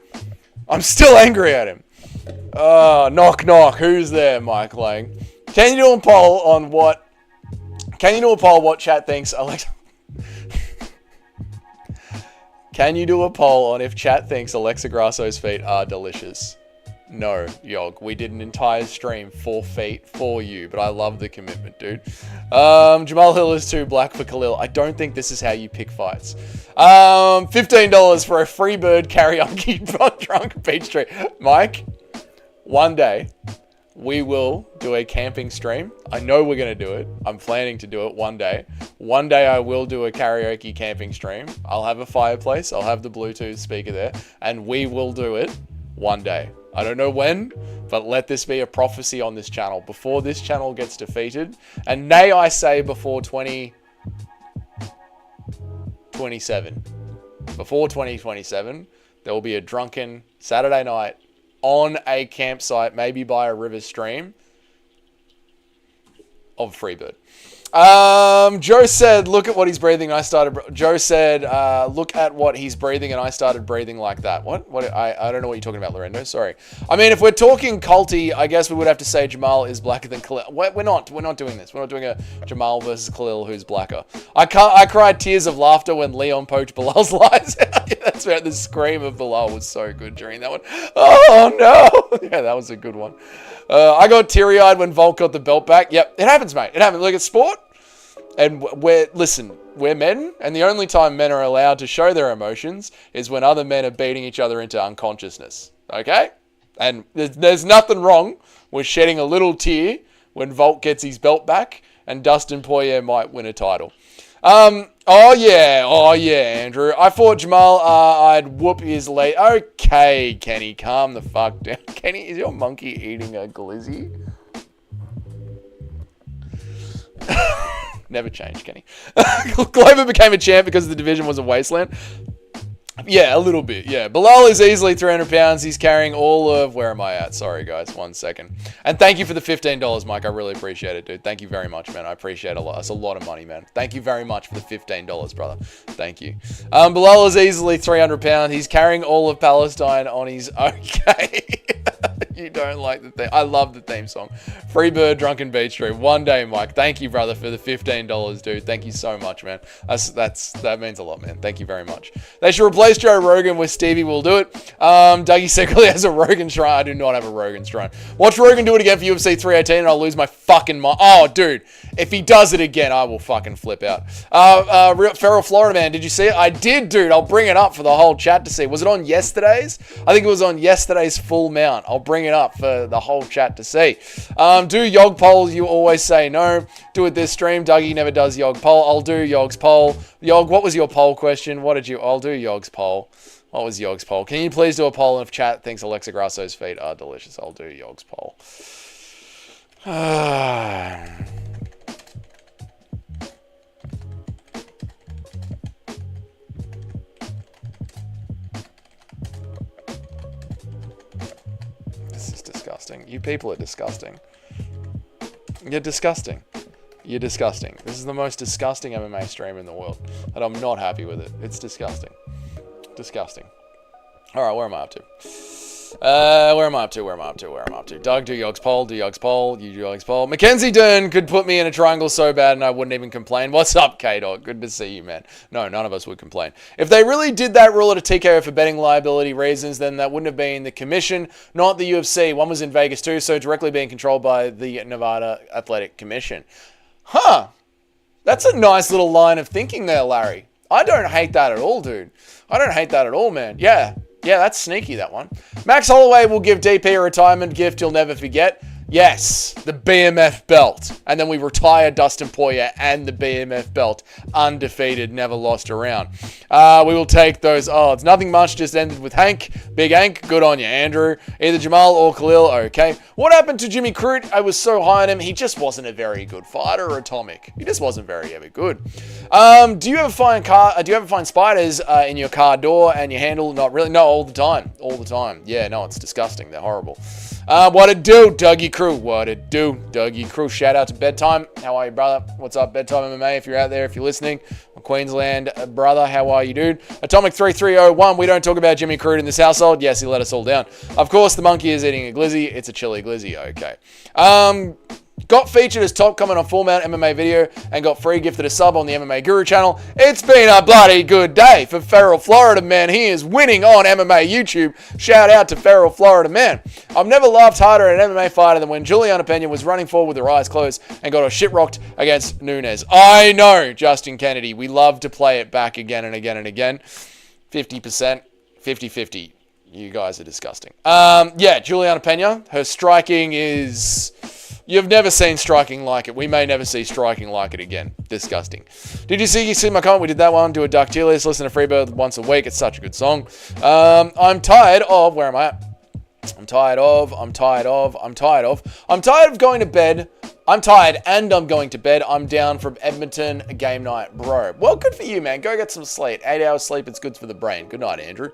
Knock, knock. Who's there, Mike Lang? Can you do a poll on what chat thinks Alexa... Can you do a poll on if chat thinks Alexa Grasso's feet are delicious? No, Yog. We did an entire stream for feet for you, but I love the commitment, dude. Jamal Hill is too black for Khalil. I don't think this is how you pick fights. $15 for a free bird karaoke drunk beach stream. Mike, one day we will do a camping stream. I know we're going to do it. I'm planning to do it one day. One day I will do a karaoke camping stream. I'll have a fireplace. I'll have the Bluetooth speaker there, and we will do it one day. I don't know when, but let this be a prophecy on this channel. Before this channel gets defeated, and nay, I say before 2027. Before 2027, there will be a drunken Saturday night on a campsite, maybe by a river stream, of Freebird. Joe said, look at what he's breathing. Joe said, look at what he's breathing, and I started breathing like that. What? I don't know what you're talking about, Lorenzo. Sorry. I mean, if we're talking culty, I guess we would have to say Jamal is blacker than Khalil. We're not doing this. We're not doing a Jamal versus Khalil who's blacker. I cried tears of laughter when Leon poked Bilal's lies out. That's right. The scream of Bilal was so good during that one. Oh, no. Yeah, that was a good one. I got teary-eyed when Volk got the belt back. Yep, it happens, mate. It happens. Look, it's sport. And we're men, and the only time men are allowed to show their emotions is when other men are beating each other into unconsciousness. Okay? And there's nothing wrong with shedding a little tear when Volk gets his belt back and Dustin Poirier might win a title. Oh yeah, Andrew. I fought Jamal, I'd whoop his leg. Okay, Kenny, calm the fuck down. Kenny, is your monkey eating a glizzy? Never changed, Kenny. Glover became a champ because the division was a wasteland. Yeah, a little bit, yeah. Bilal is easily 300 pounds. He's carrying all of... Where am I at? Sorry, guys. 1 second. And thank you for the $15, Mike. I really appreciate it, dude. Thank you very much, man. I appreciate it a lot. That's a lot of money, man. Thank you very much for the $15, brother. Thank you. Bilal is easily 300 pounds. He's carrying all of Palestine on his... Okay. You don't like the theme. I love the theme song. Freebird, Drunken Beach Stream. One day, Mike. Thank you, brother, for the $15, dude. Thank you so much, man. That means a lot, man. Thank you very much. They should replace Joe Rogan with Stevie. Will do it. Dougie secretly has a Rogan shrine. I do not have a Rogan shrine. Watch Rogan do it again for UFC 318 and I'll lose my fucking mind. Oh, dude. If he does it again, I will fucking flip out. Feral Florida Man, did you see it? I did, dude. I'll bring it up for the whole chat to see. Was it on yesterday's? I think it was on yesterday's full mount. I'll bring it up for the whole chat to see. Do Yog polls. You always say no. Do it this stream. Dougie never does Yog poll. I'll do Yog's poll. Yog, what was your poll question? I'll do Yog's poll. What was Yog's poll? Can you please do a poll if chat thinks Alexa Grasso's feet are delicious? I'll do Yog's poll. This is disgusting. You people are disgusting. You're disgusting. You're disgusting. This is the most disgusting MMA stream in the world. And I'm not happy with it. It's disgusting. Disgusting. Alright, where am I up to? Where am I up to? Doug, do Yogg's poll. You do Yogg's poll. Mackenzie Dern could put me in a triangle so bad and I wouldn't even complain. What's up, K-Dog? Good to see you, man. No, none of us would complain. If they really did that rule at a TKO for betting liability reasons, then that wouldn't have been the commission, not the UFC. One was in Vegas too, so directly being controlled by the Nevada Athletic Commission. Huh. That's a nice little line of thinking there, Larry. I don't hate that at all, dude. I don't hate that at all, man. Yeah, that's sneaky, that one. Max Holloway will give DP a retirement gift he'll never forget. Yes, the BMF belt. And then we retire Dustin Poirier and the BMF belt. Undefeated, never lost a round. We will take those odds. Nothing much, just ended with Hank. Big Hank, good on you, Andrew. Either Jamal or Khalil, okay. What happened to Jimmy Crute? I was so high on him. He just wasn't a very good fighter or Atomic. He just wasn't very ever good. Do you ever find spiders in your car door and your handle? Not really. No, all the time. All the time. Yeah, no, it's disgusting. They're horrible. What it do, Dougie Crew? What it do, Dougie Crew? Shout out to Bedtime. How are you, brother? What's up, Bedtime MMA? If you're out there, if you're listening, Queensland brother, how are you, dude? Atomic 3301. We don't talk about Jimmy Crute in this household. Yes, he let us all down. Of course, the monkey is eating a glizzy. It's a chili glizzy. Okay. Got featured as top comment on Full Mount MMA video and got free gifted a sub on the MMA Guru channel. It's been a bloody good day for Feral Florida Man. He is winning on MMA YouTube. Shout out to Feral Florida Man. I've never laughed harder at an MMA fighter than when Juliana Pena was running forward with her eyes closed and got her shit rocked against Nunes. I know, Justin Kennedy. We love to play it back again and again and again. 50%, 50-50. You guys are disgusting. Yeah, Juliana Pena. Her striking is... You've never seen striking like it. We may never see striking like it again. Disgusting. Did you see my comment? We did that one. Do a Duck tier list. Listen to Freebird once a week. It's such a good song. I'm tired of... Where am I at? I'm tired of going to bed. I'm tired and I'm going to bed. I'm down from Edmonton game night, bro. Well, good for you, man. Go get some sleep. 8 hours sleep, it's good for the brain. Good night, Andrew.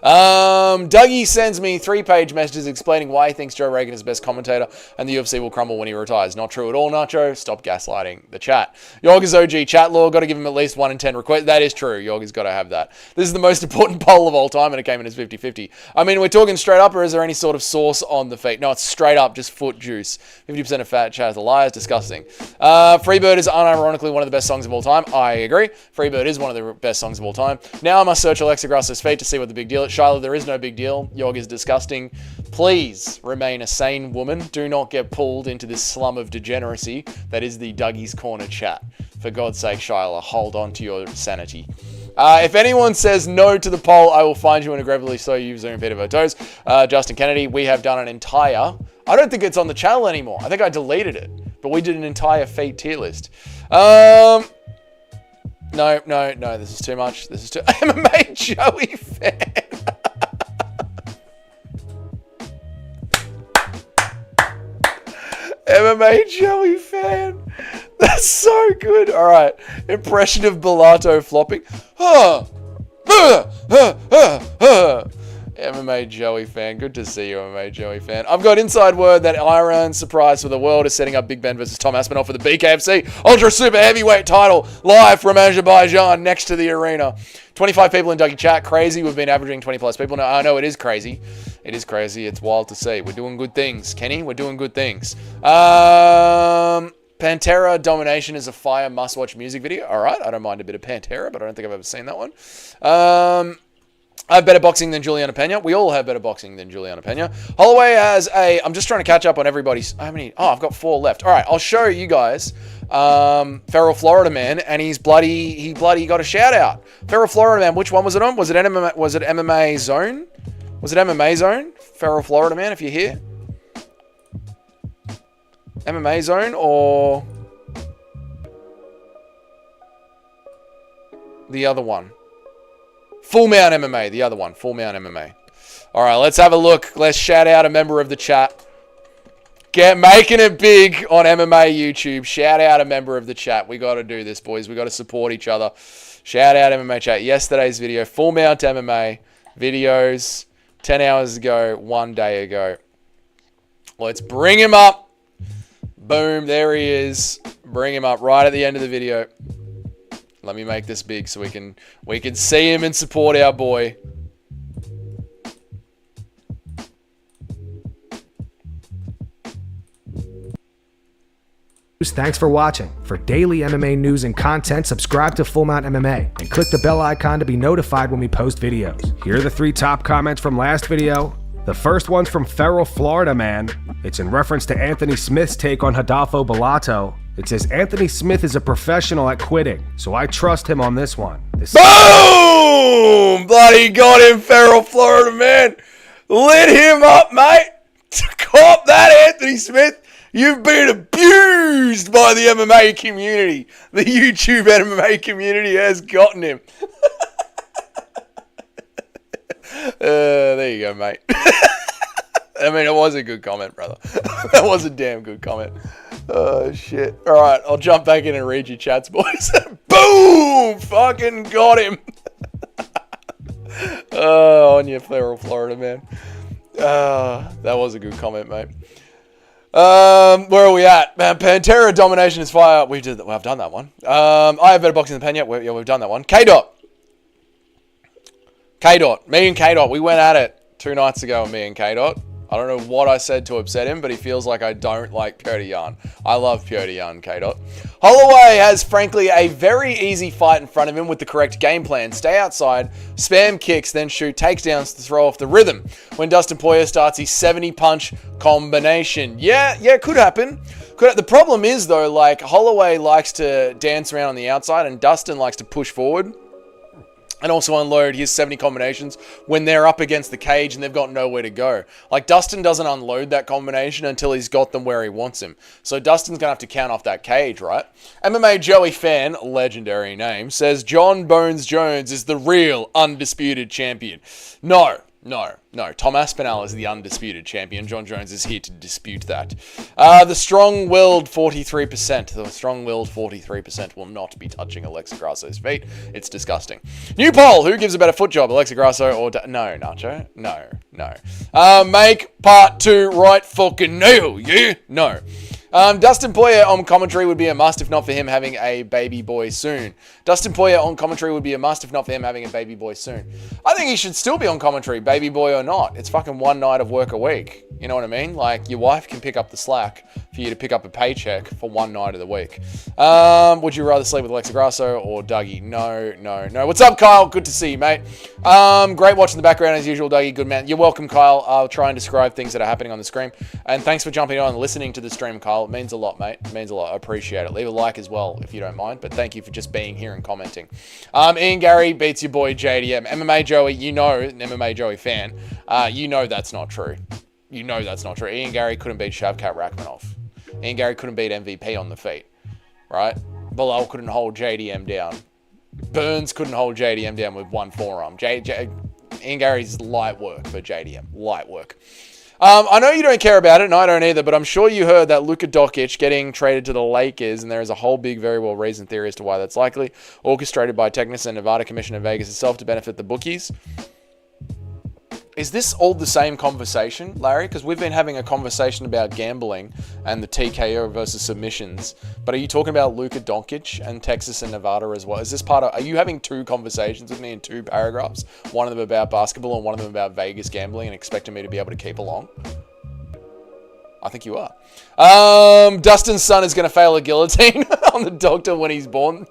Dougie sends me 3-page messages explaining why he thinks Joe Rogan is the best commentator and the UFC will crumble when he retires. Not true at all, Nacho. Stop gaslighting the chat. Yoga's OG chat law. Got to give him at least 1 in 10 requests. That is true. Yoga's got to have that. This is the most important poll of all time and it came in as 50-50. I mean, we're talking straight up or is there any sort of sauce on the feet? No, it's straight up, just foot juice. 50% of fat chat is a liar. It's disgusting. Freebird is unironically one of the best songs of all time. I agree. Freebird is one of the best songs of all time. Now I must search Alexa Grasso's feet to see what the big deal is. Shiloh, there is no big deal. Yog is disgusting. Please remain a sane woman. Do not get pulled into this slum of degeneracy that is the Dougie's Corner chat. For God's sake, Shiloh, hold on to your sanity. If anyone says no to the poll, I will find you and aggressively so you Zoom Peter Votos. Justin Kennedy, we have done an entire... I don't think it's on the channel anymore. I think I deleted it. But we did an entire feed tier list. No, this is too much. This is too... MMA Joey fan. MMA Joey fan. That's so good. All right. Impression of Bellato flopping. MMA Joey fan. Good to see you, MMA Joey fan. I've got inside word that Iron Surprise for the World is setting up Big Ben versus Tom Aspinall for the BKFC Ultra Super Heavyweight title live from Azerbaijan next to the arena. 25 people in Dougie chat. Crazy. We've been averaging 20 plus people now. I know it is crazy. It is crazy. It's wild to see. We're doing good things, Kenny. We're doing good things. Pantera Domination is a fire must-watch music video. All right. I don't mind a bit of Pantera, but I don't think I've ever seen that one. I have better boxing than Juliana Pena. We all have better boxing than Juliana Pena. Holloway has a... I'm just trying to catch up on everybody's... How many... Oh, I've got 4 left. All right, I'll show you guys. Feral Florida Man, and he bloody got a shout out. Feral Florida Man, which one was it on? Was it MMA Zone? Was it MMA Zone? Feral Florida Man, if you're here. MMA Zone or... the other one? Full Mount MMA, the other one. Full Mount MMA. All right, let's have a look. Let's shout out a member of the chat. Making it big on MMA YouTube. Shout out a member of the chat. We got to do this, boys. We got to support each other. Shout out MMA chat. Yesterday's video, Full Mount MMA videos, 10 hours ago, 1 day ago. Let's bring him up. Boom, there he is. Bring him up right at the end of the video. Let me make this big so we can see him and support our boy. Thanks for watching. For daily MMA news and content, subscribe to Full Mount MMA and click the bell icon to be notified when we post videos. Here are the 3 top comments from last video. The first one's from Feral Florida Man. It's in reference to Anthony Smith's take on Rodolfo Bellato. It says, Anthony Smith is a professional at quitting, so I trust him on this one. Boom! Bloody got him, Feral Florida Man. Lit him up, mate. Cop that, Anthony Smith. You've been abused by the MMA community. The YouTube MMA community has gotten him. There you go, mate. I mean, it was a good comment, brother. That was a damn good comment. Oh, shit. All right, I'll jump back in and read your chats, boys. Boom! Fucking got him. Oh, on your Feral Florida, man. That was a good comment, mate. Where are we at? Man, Pantera Domination is Fire. I've done that one. I have better boxing than Pen yet. We've done that one. K-Dot. Me and K-Dot. We went at it 2 nights ago, me and K-Dot. I don't know what I said to upset him, but he feels like I don't like Petr Yan. I love Petr Yan, K-Dot. Holloway has, frankly, a very easy fight in front of him with the correct game plan. Stay outside, spam kicks, then shoot takedowns to throw off the rhythm. When Dustin Poirier starts his 70-punch combination. Yeah, could happen. The problem is, though, like, Holloway likes to dance around on the outside, and Dustin likes to push forward and also unload his 70 combinations when they're up against the cage and they've got nowhere to go. Like, Dustin doesn't unload that combination until he's got them where he wants him. So Dustin's going to have to count off that cage, right? MMA Joey Fan, legendary name, says John Bones Jones is the real undisputed champion. No. Tom Aspinall is the undisputed champion. John Jones is here to dispute that. The strong-willed 43%. The strong-willed 43% will not be touching Alexa Grasso's feet. It's disgusting. New poll. Who gives a better foot job, Alexa Grasso or... No, Nacho. No. Make part 2 right fucking now, yeah? No. Dustin Poirier on commentary would be a must if not for him having a baby boy soon. Dustin Poirier on commentary would be a must if not for him having a baby boy soon. I think he should still be on commentary, baby boy or not. It's fucking 1 night of work a week. You know what I mean? Like, your wife can pick up the slack for you to pick up a paycheck for 1 night of the week. Would you rather sleep with Alexa Grasso or Dougie? No. What's up, Kyle? Good to see you, mate. Great watching the background as usual, Dougie. Good man. You're welcome, Kyle. I'll try and describe things that are happening on the screen. And thanks for jumping on and listening to the stream, Kyle. It means a lot, mate. It means a lot. I appreciate it. Leave a like as well if you don't mind. But thank you for just being here and commenting. Ian Gary beats your boy JDM. MMA Joey, you know, an MMA Joey fan. You know that's not true. Ian Gary couldn't beat Shavkat Rakhmonov. Ian Gary couldn't beat MVP on the feet. Right? Bilal couldn't hold JDM down. Burns couldn't hold JDM down with 1 forearm. Ian Gary's light work for JDM. Light work. I know you don't care about it, and I don't either, but I'm sure you heard that Luka Doncic getting traded to the Lakers, and there is a whole big, very well-reasoned theory as to why that's likely, orchestrated by Technis and Nevada Commission in Vegas itself to benefit the bookies. Is this all the same conversation, Larry? Because we've been having a conversation about gambling and the TKO versus submissions. But are you talking about Luka Doncic and Texas and Nevada as well? Is this part of... Are you having 2 conversations with me in 2 paragraphs? One of them about basketball and one of them about Vegas gambling and expecting me to be able to keep along? I think you are. Dustin's son is going to fail a guillotine on the doctor when he's born.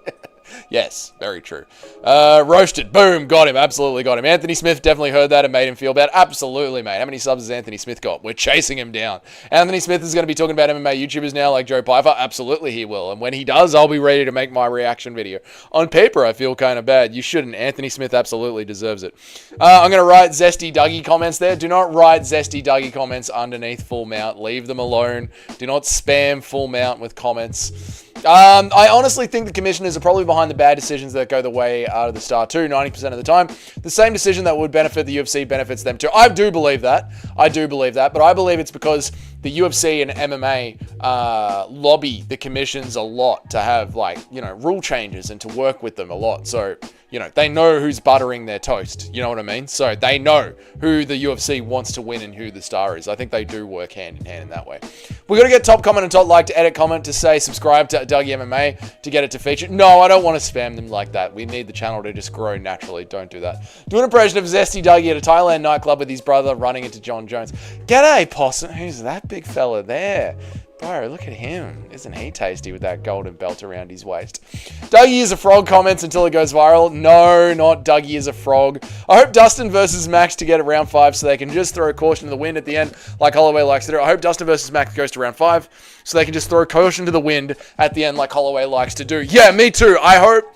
Yes, very true. Roasted. Boom. Got him. Absolutely got him. Anthony Smith definitely heard that and made him feel bad. Absolutely, mate. How many subs has Anthony Smith got? We're chasing him down. Anthony Smith is going to be talking about MMA YouTubers now like Joe Piper. Absolutely he will. And when he does, I'll be ready to make my reaction video. On paper, I feel kind of bad. You shouldn't. Anthony Smith absolutely deserves it. I'm going to write Zesty Dougie comments there. Do not write Zesty Dougie comments underneath Full Mount. Leave them alone. Do not spam Full Mount with comments. I honestly think the commissioners are probably behind the bad decisions that go the way out of the star too, 90% of the time. The same decision that would benefit the UFC benefits them too. I do believe that, but I believe it's because the UFC and MMA lobby the commissions a lot to have, like, you know, rule changes and to work with them a lot. So, you know, they know who's buttering their toast. You know what I mean? So they know who the UFC wants to win and who the star is. I think they do work hand in hand in that way. We're going to get top comment and top like to edit comment to say subscribe to Dougie MMA to get it to feature. No, I don't want to spam them like that. We need the channel to just grow naturally. Don't do that. Do an impression of Zesty Dougie at a Thailand nightclub with his brother running into John Jones. G'day, possum. Who's that big fella there? Bro, look at him. Isn't he tasty with that golden belt around his waist? Dougie is a frog comments until it goes viral. No, not Dougie is a frog. I hope Dustin versus Max to get at round 5 so they can just throw caution to the wind at the end like Holloway likes to do. I hope Dustin versus Max goes to round 5 so they can just throw caution to the wind at the end like Holloway likes to do. Yeah, me too. I hope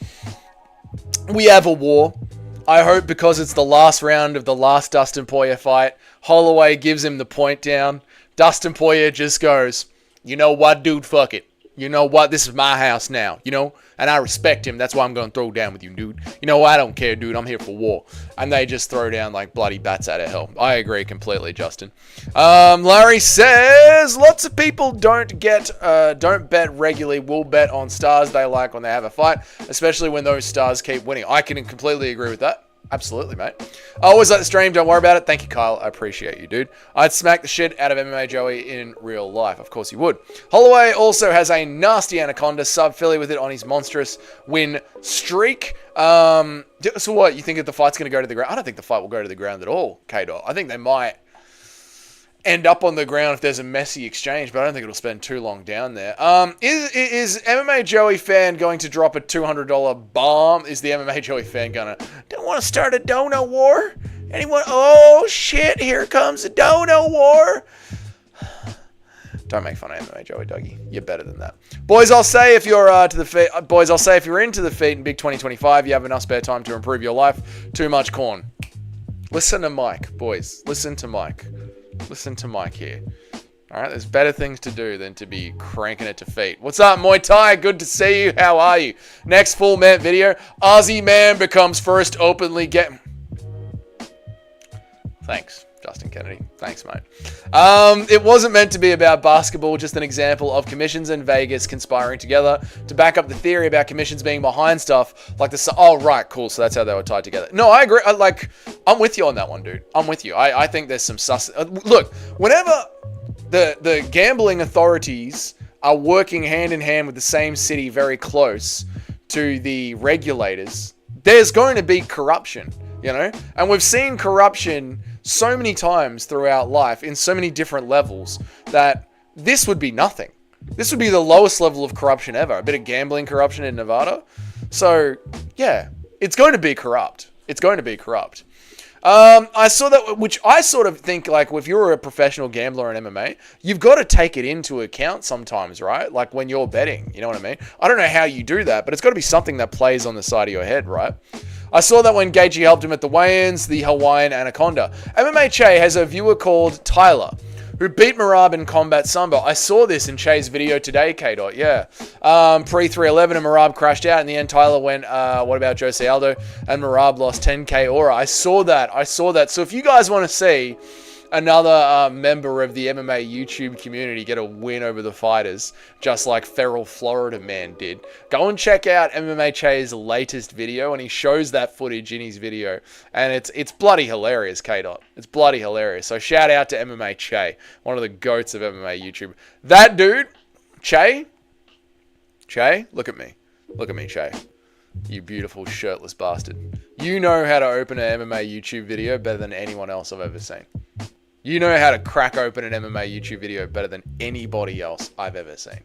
we have a war. I hope because it's the last round of the last Dustin Poirier fight, Holloway gives him the point down. Dustin Poirier just goes, you know what, dude, fuck it. You know what, this is my house now, you know? And I respect him. That's why I'm going to throw down with you, dude. You know, I don't care, dude. I'm here for war. And they just throw down like bloody bats out of hell. I agree completely, Justin. Larry says, lots of people don't bet regularly, will bet on stars they like when they have a fight, especially when those stars keep winning. I can completely agree with that. Absolutely, mate. I always like the stream. Don't worry about it. Thank you, Kyle. I appreciate you, dude. I'd smack the shit out of MMA Joey in real life. Of course you would. Holloway also has a nasty anaconda sub-Philly with it on his monstrous win streak. So what? You think that the fight's going to go to the ground? I don't think the fight will go to the ground at all, K-Dot. I think they might end up on the ground if there's a messy exchange, but I don't think it'll spend too long down there. Is MMA Joey fan going to drop a $200 bomb? Is the MMA Joey fan gonna, don't want to start a dono war? Anyone? Oh shit, here comes a dono war. Don't make fun of MMA Joey, Dougie. You're better than that. Boys, I'll say if you're into the feet in Big 2025, you have enough spare time to improve your life. Too much corn. Listen to Mike, boys. Listen to Mike. Listen to Mike here. All right, there's better things to do than to be cranking it to feet. What's up, Muay Thai? Good to see you. How are you? Next full man video. Aussie man becomes first openly gay. Thanks, Justin Kennedy. Thanks, mate. It wasn't meant to be about basketball, just an example of commissions and Vegas conspiring together to back up the theory about commissions being behind stuff like the... Oh, right, cool. So that's how they were tied together. No, I agree. I'm with you on that one, dude. I'm with you. I think there's some sus... Look, whenever the gambling authorities are working hand in hand with the same city very close to the regulators, there's going to be corruption, you know? And we've seen corruption so many times throughout life in so many different levels that this would be nothing. This would be the lowest level of corruption ever. A bit of gambling corruption in Nevada. So, yeah, it's going to be corrupt. It's going to be corrupt. I saw that, which I sort of think, like, if you're a professional gambler in MMA, you've got to take it into account sometimes, right? Like, when you're betting, you know what I mean? I don't know how you do that, but it's got to be something that plays on the side of your head, right? I saw that when Gaethje helped him at the weigh-ins, the Hawaiian Anaconda. MMA Che has a viewer called Tyler, who beat Merab in Combat Sambo. I saw this in Che's video today, K-Dot, yeah. Pre-311 and Merab crashed out. In the end, Tyler went, what about Jose Aldo? And Merab lost 10k aura. I saw that. So if you guys want to see another member of the MMA YouTube community get a win over the fighters, just like Feral Florida Man did, go and check out MMA Che's latest video, and he shows that footage in his video, and it's bloody hilarious, K-Dot. It's bloody hilarious. So shout out to MMA Che, one of the goats of MMA YouTube. That dude, Che, look at me, Che. You beautiful shirtless bastard. You know how to open an MMA YouTube video better than anyone else I've ever seen. You know how to crack open an MMA YouTube video better than anybody else I've ever seen.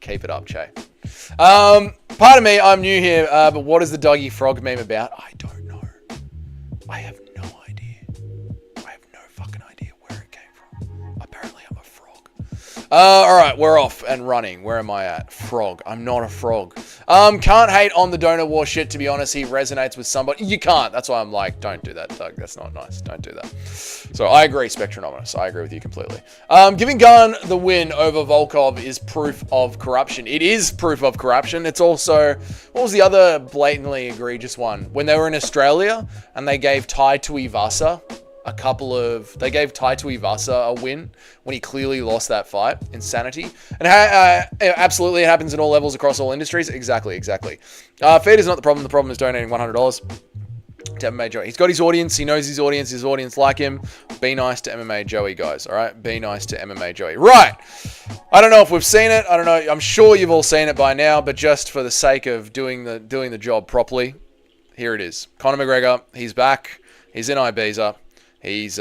Keep it up, Che. Pardon me, I'm new here, but what is the Doggy Frog meme about? I don't know. I have no idea. I have no fucking idea where it came from. Apparently I'm a frog. Alright, we're off and running. Where am I at? Frog. I'm not a frog. Can't hate on the donor war shit, to be honest. He resonates with somebody. You can't. That's why I'm like, don't do that, Doug. That's not nice. Don't do that. So I agree, Spectronominus. I agree with you completely. Giving Gunn the win over Volkov is proof of corruption. It is proof of corruption. It's also, what was the other blatantly egregious one? When they were in Australia and they gave Tai Tuivasa they gave Tai Tuivasa a win when he clearly lost that fight. Insanity. And absolutely, it happens in all levels across all industries. Exactly. Feed is not the problem. The problem is donating $100 to MMA Joey. He's got his audience. He knows his audience like him. Be nice to MMA Joey, guys. All right? Be nice to MMA Joey. Right. I don't know if we've seen it. I don't know. I'm sure you've all seen it by now, but just for the sake of doing the job properly, here it is. Conor McGregor, he's back. He's in Ibiza. He's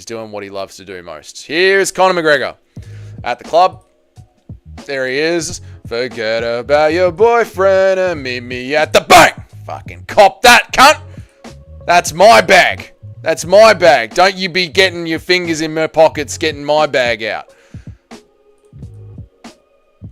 doing what he loves to do most. Here's Conor McGregor at the club There he is. Forget about your boyfriend and meet me at the bank. Fucking cop that, cunt. That's my bag. That's my bag. Don't you be getting your fingers in my pockets, getting my bag out.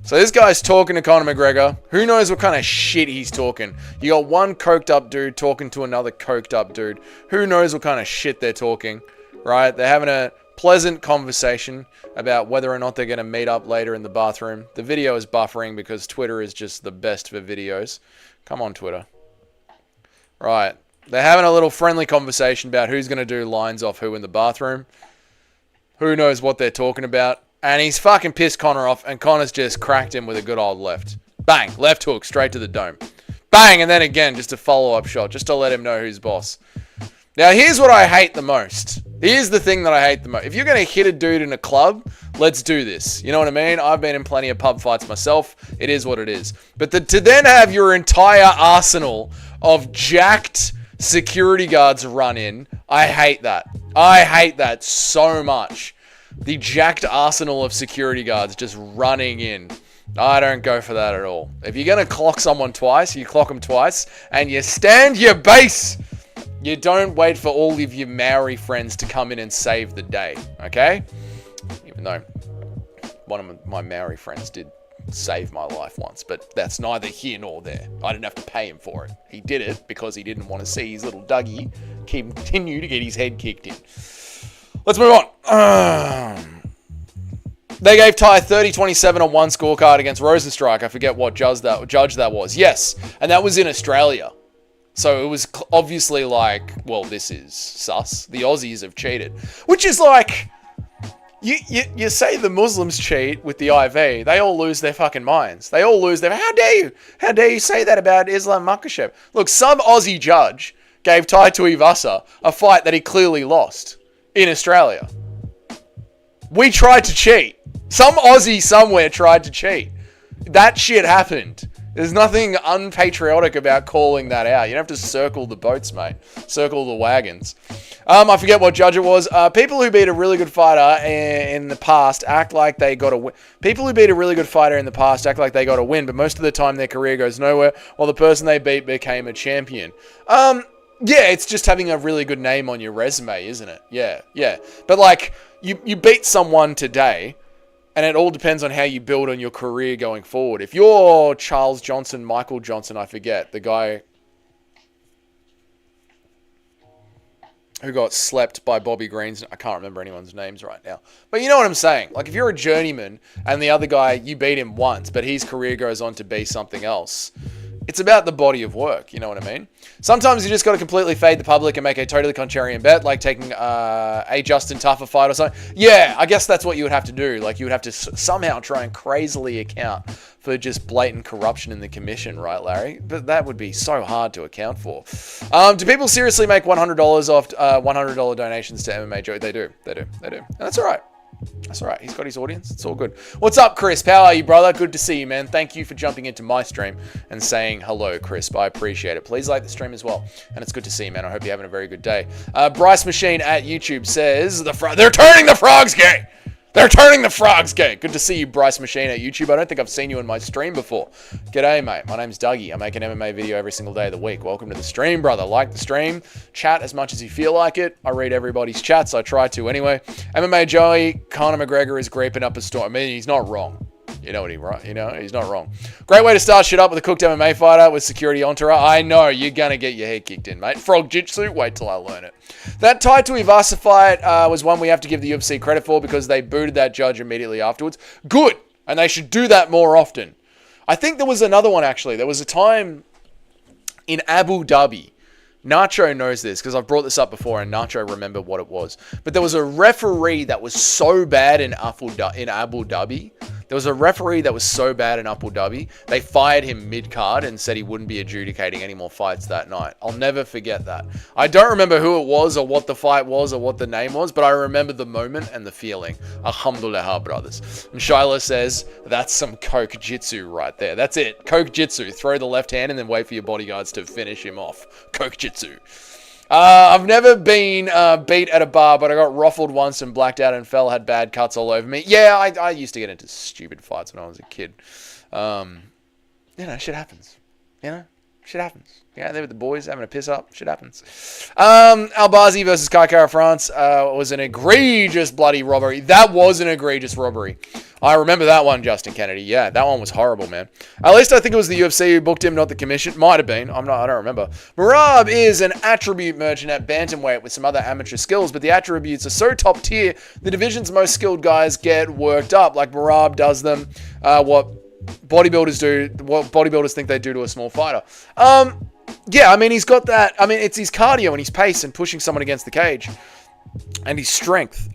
So this guy's talking to Conor McGregor. Who knows what kind of shit he's talking. You got one coked up dude talking to another coked up dude. Who knows what kind of shit they're talking, right? They're having a pleasant conversation about whether or not they're going to meet up later in the bathroom. The video is buffering because Twitter is just the best for videos. Come on, Twitter. Right. They're having a little friendly conversation about who's going to do lines off who in the bathroom. Who knows what they're talking about. And he's fucking pissed Conor off, and Conor's just cracked him with a good old left. Bang. Left hook straight to the dome. Bang. And then again, just a follow-up shot, just to let him know who's boss. Now, here's what I hate the most. Here's the thing that I hate the most. If you're going to hit a dude in a club, let's do this. You know what I mean? I've been in plenty of pub fights myself. It is what it is. But to then have your entire arsenal of jacked security guards run in, I hate that. I hate that so much. The jacked arsenal of security guards just running in. I don't go for that at all. If you're going to clock someone twice, you clock them twice, and you stand your base. You don't wait for all of your Maori friends to come in and save the day, okay? Even though one of my Maori friends did save my life once, but that's neither here nor there. I didn't have to pay him for it. He did it because he didn't want to see his little Dougie continue to get his head kicked in. Let's move on. They gave Ty 30-27 on one scorecard against Rosenstrike. I forget what judge that was. Yes, and that was in Australia. So it was obviously like, well, this is sus. The Aussies have cheated. Which is like, you say the Muslims cheat with the IV, they all lose their fucking minds. They all lose their, how dare you? How dare you say that about Islam Makhachev? Look, some Aussie judge gave Tai Tuivasa a fight that he clearly lost in Australia. We tried to cheat. Some Aussie somewhere tried to cheat. That shit happened. There's nothing unpatriotic about calling that out. You don't have to circle the boats, mate. Circle the wagons. I forget what judge it was. People who beat a really good fighter in the past act like they got a win. People who beat a really good fighter in the past act like they got a win, but most of the time their career goes nowhere, while the person they beat became a champion. Yeah, it's just having a really good name on your resume, isn't it? Yeah. But like, you beat someone today, and it all depends on how you build on your career going forward. If you're Charles Johnson, Michael Johnson, I forget, the guy who got slept by Bobby Green's, I can't remember anyone's names right now. But you know what I'm saying? Like, if you're a journeyman and the other guy, you beat him once, but his career goes on to be something else, it's about the body of work, you know what I mean? Sometimes you just got to completely fade the public and make a totally contrarian bet, like taking a Justin Tuffer fight or something. Yeah, I guess that's what you would have to do. Like, you would have to somehow try and crazily account for just blatant corruption in the commission, right, Larry? But that would be so hard to account for. Do people seriously make $100 off $100 donations to MMA Joe? They do. And that's all right. That's all right. He's got his audience. It's all good. What's up, Crisp? How are you, brother? Good to see you, man. Thank you for jumping into my stream and saying hello, Crisp. I appreciate it. Please like the stream as well. And it's good to see you, man. I hope you're having a very good day. Bryce Machine at YouTube says, they're turning the frogs gay. They're turning the frogs gay. Good to see you, Bryce Machine at YouTube. I don't think I've seen you in my stream before. G'day, mate. My name's Dougie. I make an MMA video every single day of the week. Welcome to the stream, brother. Like the stream. Chat as much as you feel like it. I read everybody's chats. I try to anyway. MMA Joey, Conor McGregor is graping up a storm. I mean, he's not wrong. You know what he's not wrong. Great way to start shit up with a cooked MMA fighter with security entourage. I know, you're gonna get your head kicked in, mate. Frog Jitsu, wait till I learn it. That Tai Tuivasa fight was one we have to give the UFC credit for because they booted that judge immediately afterwards. Good, and they should do that more often. I think there was another one, actually. There was a time in Abu Dhabi. Nacho knows this because I've brought this up before and Nacho remembered what it was. But there was a referee that was so bad in Abu Dhabi. There was a referee that was so bad in Abu Dhabi, they fired him mid-card and said he wouldn't be adjudicating any more fights that night. I'll never forget that. I don't remember who it was or what the fight was or what the name was, but I remember the moment and the feeling. Alhamdulillah, brothers. And Shyla says, that's some coke jitsu right there. That's it. Coke jitsu. Throw the left hand and then wait for your bodyguards to finish him off. Coke jitsu. I've never been beat at a bar, but I got ruffled once and blacked out and fell, had bad cuts all over me. Yeah, I used to get into stupid fights when I was a kid. Shit happens. Shit happens. Yeah, they were the boys having a piss up. Shit happens. Albazi versus Kaikara France was an egregious bloody robbery. That was an egregious robbery. I remember that one, Justin Kennedy. Yeah, that one was horrible, man. At least I think it was the UFC who booked him, not the commission. Might have been. I don't remember. Merab is an attribute merchant at bantamweight with some other amateur skills, but the attributes are so top tier, the division's most skilled guys get worked up, like Merab does them. What bodybuilders do, what bodybuilders think they do to a small fighter. Yeah, I mean, he's got that. I mean, it's his cardio and his pace and pushing someone against the cage and his strength.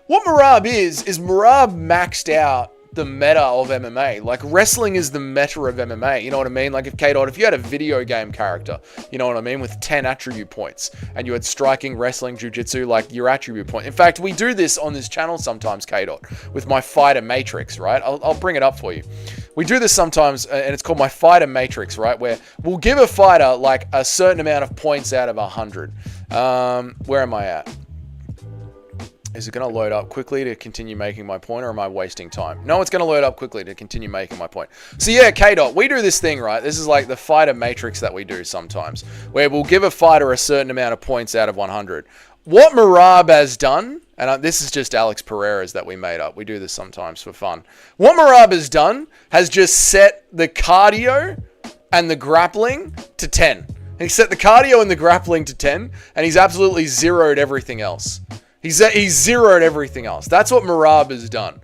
What Merab is Merab maxed out the meta of MMA. Like, wrestling is the meta of MMA. You know what I mean? Like, if you had a video game character, you know what I mean, with 10 attribute points, and you had striking, wrestling, jiu-jitsu, like, your attribute point. In fact, we do this on this channel sometimes, K-Dot, with my fighter matrix, right? I'll bring it up for you. We do this sometimes, and it's called my fighter matrix, right? Where we'll give a fighter, like, a certain amount of points out of 100. Where am I at? Is it going to load up quickly to continue making my point, or am I wasting time? No, it's going to load up quickly to continue making my point. So yeah, K-Dot, we do this thing, right? This is like the fighter matrix that we do sometimes, where we'll give a fighter a certain amount of points out of 100. What Merab has done, and this is just Alex Pereira's that we made up. We do this sometimes for fun. What Merab has done has just set the cardio and the grappling to 10. He set the cardio and the grappling to 10, and he's absolutely zeroed everything else. He's zeroed everything else. That's what Merab has done.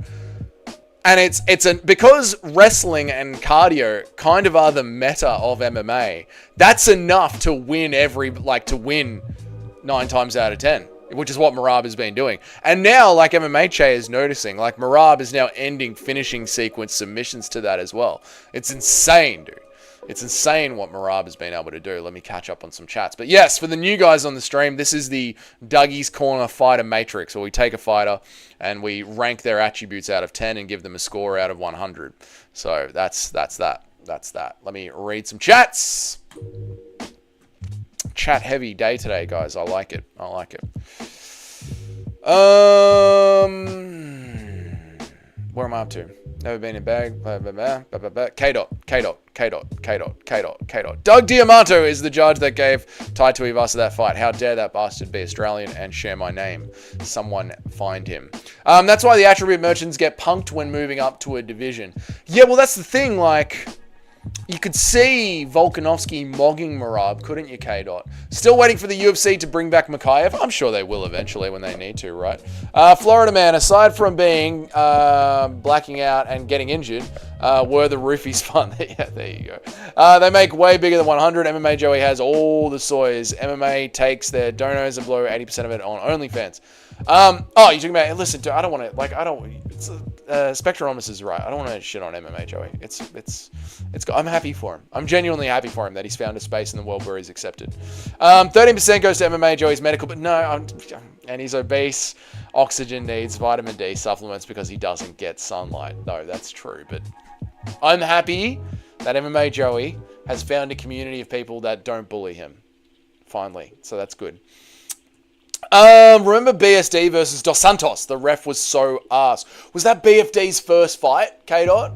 And because wrestling and cardio kind of are the meta of MMA, that's enough to win to win 9 times out of 10, which is what Merab has been doing. And now, like MMA Che is noticing, like Merab is now ending finishing sequence submissions to that as well. It's insane, dude. It's insane what Merab has been able to do. Let me catch up on some chats. But yes, for the new guys on the stream, this is the Dougie's Corner Fighter Matrix, where we take a fighter and we rank their attributes out of 10 and give them a score out of 100. So that's that. That's that. Let me read some chats. Chat heavy day today, guys. I like it. I like it. Where am I up to? Never been in bag. K-Dot. Doug Diamanto is the judge that gave Tai Tuivasa that fight. How dare that bastard be Australian and share my name? Someone find him. That's why the attribute merchants get punked when moving up to a division. Yeah, well, that's the thing. Like, you could see Volkanovski mogging Merab, couldn't you, K-Dot? Still waiting for the UFC to bring back Makayev. I'm sure they will eventually when they need to, right? Florida Man, aside from being blacking out and getting injured, were the roofies fun? Yeah, there you go. They make way bigger than 100. MMA Joey has all the soys. MMA takes their donos and blow 80% of it on OnlyFans. You're talking about, listen, dude, I don't want to, Spectronomus is right. I don't want to shit on MMA Joey. I'm happy for him. I'm genuinely happy for him that he's found a space in the world where he's accepted. 13% goes to MMA Joey's medical, but no, and he's obese, oxygen needs, vitamin D supplements because he doesn't get sunlight. No, that's true, but I'm happy that MMA Joey has found a community of people that don't bully him. Finally. So that's good. Remember BSD versus Dos Santos? The ref was so arse. Was that BFD's first fight, K-Dot?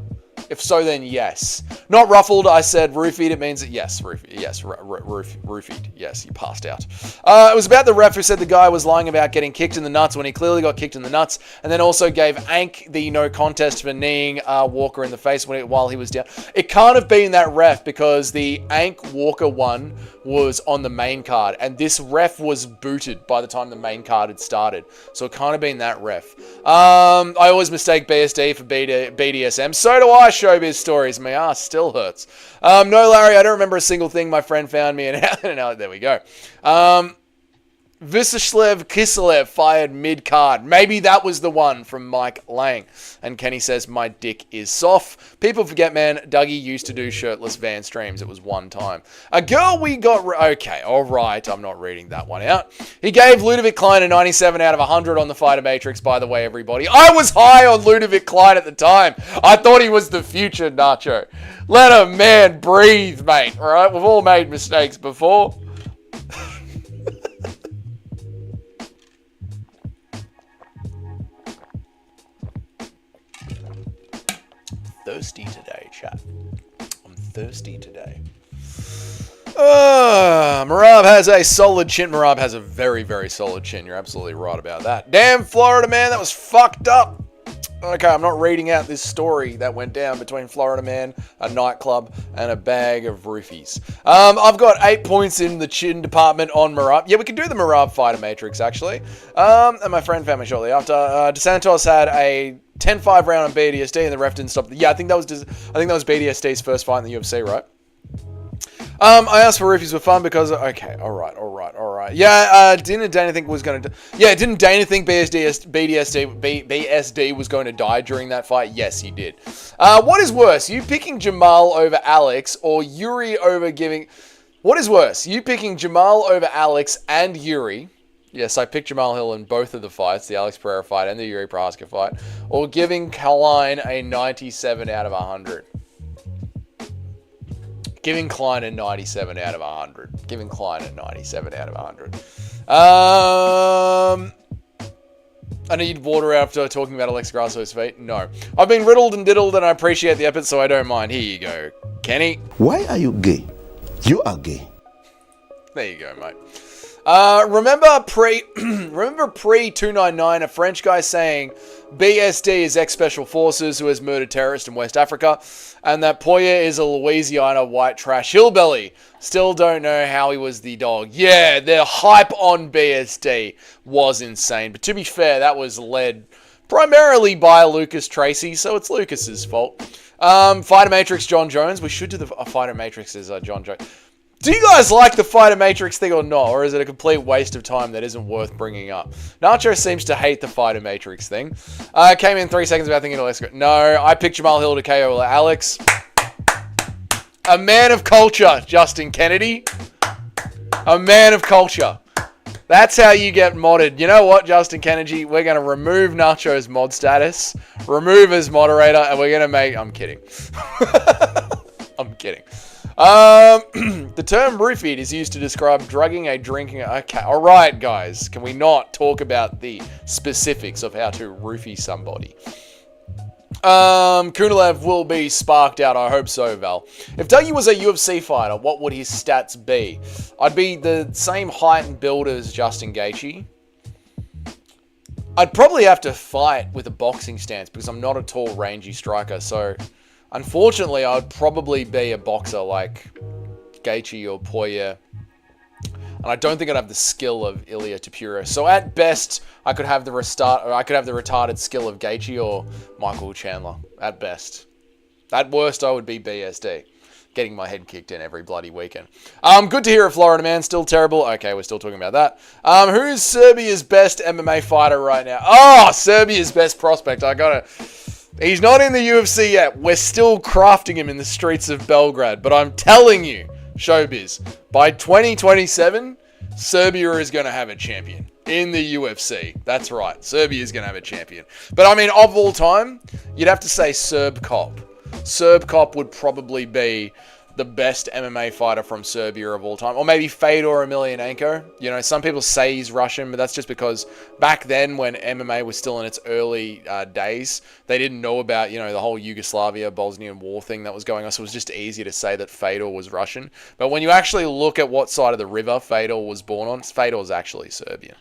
If so, then yes. Not ruffled, I said roofied. It means that yes, roofied. Yes, roofied. Yes, he passed out. It was about the ref who said the guy was lying about getting kicked in the nuts when he clearly got kicked in the nuts, and then also gave Ank the no contest for kneeing Walker in the face while he was down. It can't have been that ref because the Ank Walker one was on the main card, and this ref was booted by the time the main card had started. So it can't have been that ref. I always mistake BSD for BDSM. So do I. Showbiz stories. My ass still hurts. No, Larry, I don't remember a single thing my friend found me. And there we go. Vysheslev Kiselev fired mid-card. Maybe that was the one from Mike Lang. And Kenny says, my dick is soft. People forget, man, Dougie used to do shirtless van streams. It was one time. A girl we got... Okay, all right. I'm not reading that one out. He gave Ludovic Klein a 97 out of 100 on the Fighter Matrix, by the way, everybody. I was high on Ludovic Klein at the time. I thought he was the future Nacho. Let a man breathe, mate. All right? We've all made mistakes before. Thirsty today, chat. I'm thirsty today. Marab has a solid chin. Marab has a very, very solid chin. You're absolutely right about that. Damn, Florida man, that was fucked up. Okay, I'm not reading out this story that went down between Florida man, a nightclub, and a bag of roofies. I've got 8 points in the chin department on Marab. Yeah, we can do the Marab Fighter Matrix, actually. And my friend found me shortly after. DeSantos had a 10-5 round on BDSD, and the ref didn't stop. Yeah, I think that was BDSD's first fight in the UFC, right? I asked for roofies were fun because... Okay, all right. Yeah, didn't Dana think was going to... Yeah, didn't Dana think BSD was going to die during that fight? Yes, he did. What is worse, you picking Jamal over Alex or Yuri over giving... What is worse, you picking Jamal over Alex and Yuri... Yes, I picked Jamal Hill in both of the fights, the Alex Pereira fight and the Yuri Prohaska fight, or giving Klein a 97 out of 100. Giving Klein a 97 out of 100. Giving Klein a 97 out of 100. I need water after talking about Alexa Grasso's feet. No. I've been riddled and diddled and I appreciate the effort, so I don't mind. Here you go, Kenny. Why are you gay? You are gay. There you go, mate. Remember pre-299, a French guy saying BSD is ex-Special Forces who has murdered terrorists in West Africa, and that Poya is a Louisiana white trash hillbilly. Still don't know how he was the dog. Yeah, the hype on BSD was insane. But to be fair, that was led primarily by Lucas Tracy, so it's Lucas's fault. Fighter Matrix John Jones. We should do the Fighter Matrix as John Jones. Do you guys like the Fighter Matrix thing or not? Or is it a complete waste of time that isn't worth bringing up? Nacho seems to hate the Fighter Matrix thing. Came in 3 seconds without thinking, let's go. No, I picked Jamal Hill to KO Alex. A man of culture, Justin Kennedy. A man of culture. That's how you get modded. You know what, Justin Kennedy? We're going to remove Nacho's mod status, remove his moderator, and we're going to make... I'm kidding. I'm kidding. The term roofied is used to describe drugging a drinking... Okay, alright guys, can we not talk about the specifics of how to roofie somebody? Kunalev will be sparked out, I hope so, Val. If Dougie was a UFC fighter, what would his stats be? I'd be the same height and build as Justin Gaethje. I'd probably have to fight with a boxing stance because I'm not a tall, rangy striker, so... Unfortunately, I would probably be a boxer like Gaethje or Poirier. And I don't think I'd have the skill of Ilia Topuria. So at best, I could have the retarded skill of Gaethje or Michael Chandler. At best. At worst, I would be BSD. Getting my head kicked in every bloody weekend. Good to hear a Florida man. Still terrible. Okay, we're still talking about that. Who's Serbia's best MMA fighter right now? Oh, Serbia's best prospect. I gotta... He's not in the UFC yet. We're still crafting him in the streets of Belgrade. But I'm telling you, Showbiz, by 2027, Serbia is going to have a champion in the UFC. That's right. Serbia is going to have a champion. But I mean, of all time, you'd have to say Serb Cop. Serb Cop would probably be the best MMA fighter from Serbia of all time. Or maybe Fedor Emelianenko. You know, some people say he's Russian, but that's just because back then when MMA was still in its early days, they didn't know about, you know, the whole Yugoslavia, Bosnian war thing that was going on. So it was just easier to say that Fedor was Russian. But when you actually look at what side of the river Fedor was born on, Fedor's actually Serbian.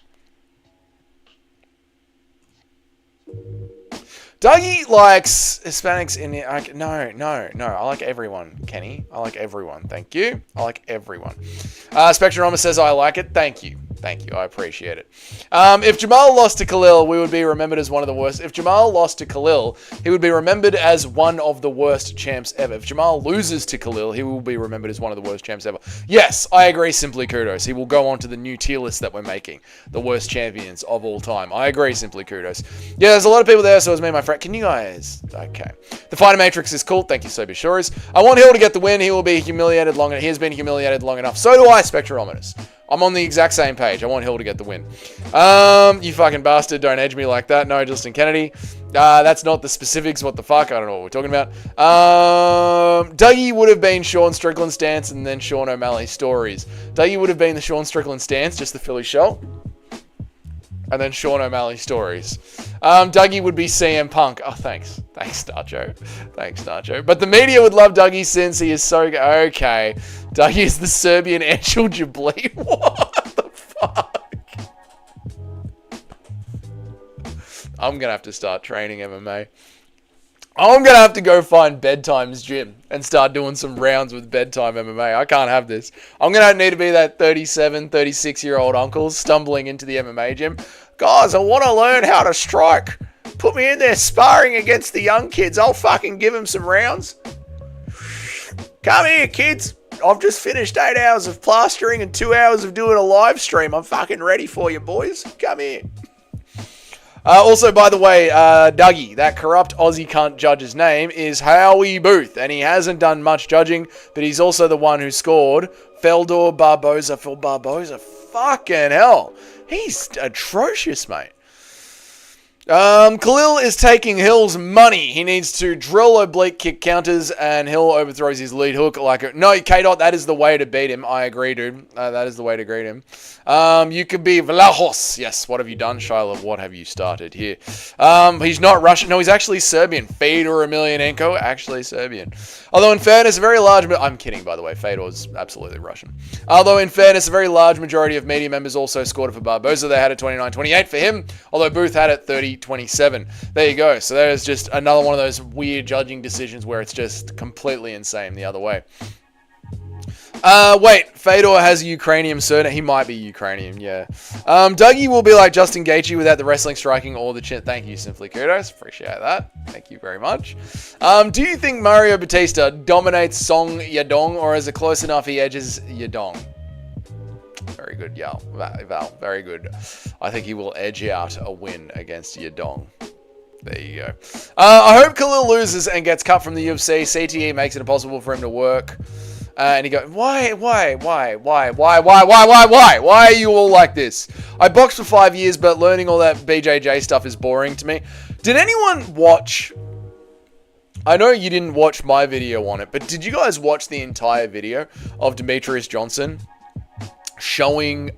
Dougie likes Hispanics in it. No. I like everyone, Kenny. I like everyone. Thank you. I like everyone. Spectrorama says I like it. Thank you. I appreciate it. If Jamal lost to Khalil, we would be remembered as one of the worst. If Jamal lost to Khalil, he would be remembered as one of the worst champs ever. If Jamal loses to Khalil, he will be remembered as one of the worst champs ever. Yes, I agree. Simply kudos. He will go on to the new tier list that we're making. The worst champions of all time. I agree. Simply kudos. Yeah, there's a lot of people there, so it's me and my friend. Can you guys... Okay. The Fighter Matrix is cool. Thank you, Sober Shores. I want Hill to get the win. He will be humiliated long enough. He has been humiliated long enough. So do I, Spectrometers. I'm on the exact same page. I want Hill to get the win. You fucking bastard. Don't edge me like that. No, Justin Kennedy. That's not the specifics. What the fuck? I don't know what we're talking about. Dougie would have been Sean Strickland's stance and then Sean O'Malley's stories. Dougie would have been the Sean Strickland stance, just the Philly shell. And then Sean O'Malley stories. Dougie would be CM Punk. Oh, thanks. Thanks, Nacho. But the media would love Dougie since he is so... Okay. Dougie is the Serbian Angel Jabli. What the fuck? I'm going to have to start training MMA. I'm going to have to go find Bedtime's gym and start doing some rounds with Bedtime MMA. I can't have this. I'm going to need to be that 37, 36-year-old uncle stumbling into the MMA gym. Guys, I want to learn how to strike. Put me in there sparring against the young kids. I'll fucking give them some rounds. Come here, kids. I've just finished 8 hours of plastering and 2 hours of doing a live stream. I'm fucking ready for you, boys. Come here. Also, by the way, Dougie, that corrupt Aussie cunt judge's name is Howie Booth, and he hasn't done much judging, but he's also the one who scored Feldor Barboza for Barboza. Fucking hell. He's atrocious, mate. Khalil is taking Hill's money. He needs to drill oblique kick counters, and Hill overthrows his lead hook like a... No, K-Dot, that is the way to beat him. I agree, dude. That is the way to greet him. You could be Vlahos. Yes, what have you done, Shiloh? What have you started here? He's not Russian. No, he's actually Serbian. Fedor Emelianenko, actually Serbian. Although, in fairness, a very large... I'm kidding, by the way. Fedor's absolutely Russian. Although, in fairness, a very large majority of media members also scored it for Barboza. They had it 29-28 for him, although Booth had it 30-27. There you go. So there's just another one of those weird judging decisions where it's just completely insane the other way. Wait, Fedor has a Ukrainian surname. He might be Ukrainian, yeah. Dougie will be like Justin Gaethje without the wrestling, striking, or the chin. Thank you, Simply Kudos. Appreciate that. Thank you very much. Do you think Mario Batista dominates Song Yadong, or is it close enough he edges Yadong? Very good, Val. Very good. I think he will edge out a win against Yadong. There you go. I hope Khalil loses and gets cut from the UFC. CTE makes it impossible for him to work. And he goes, why are you all like this? I boxed for 5 years, but learning all that BJJ stuff is boring to me. Did anyone watch... I know you didn't watch my video on it, but did you guys watch the entire video of Demetrius Johnson showing,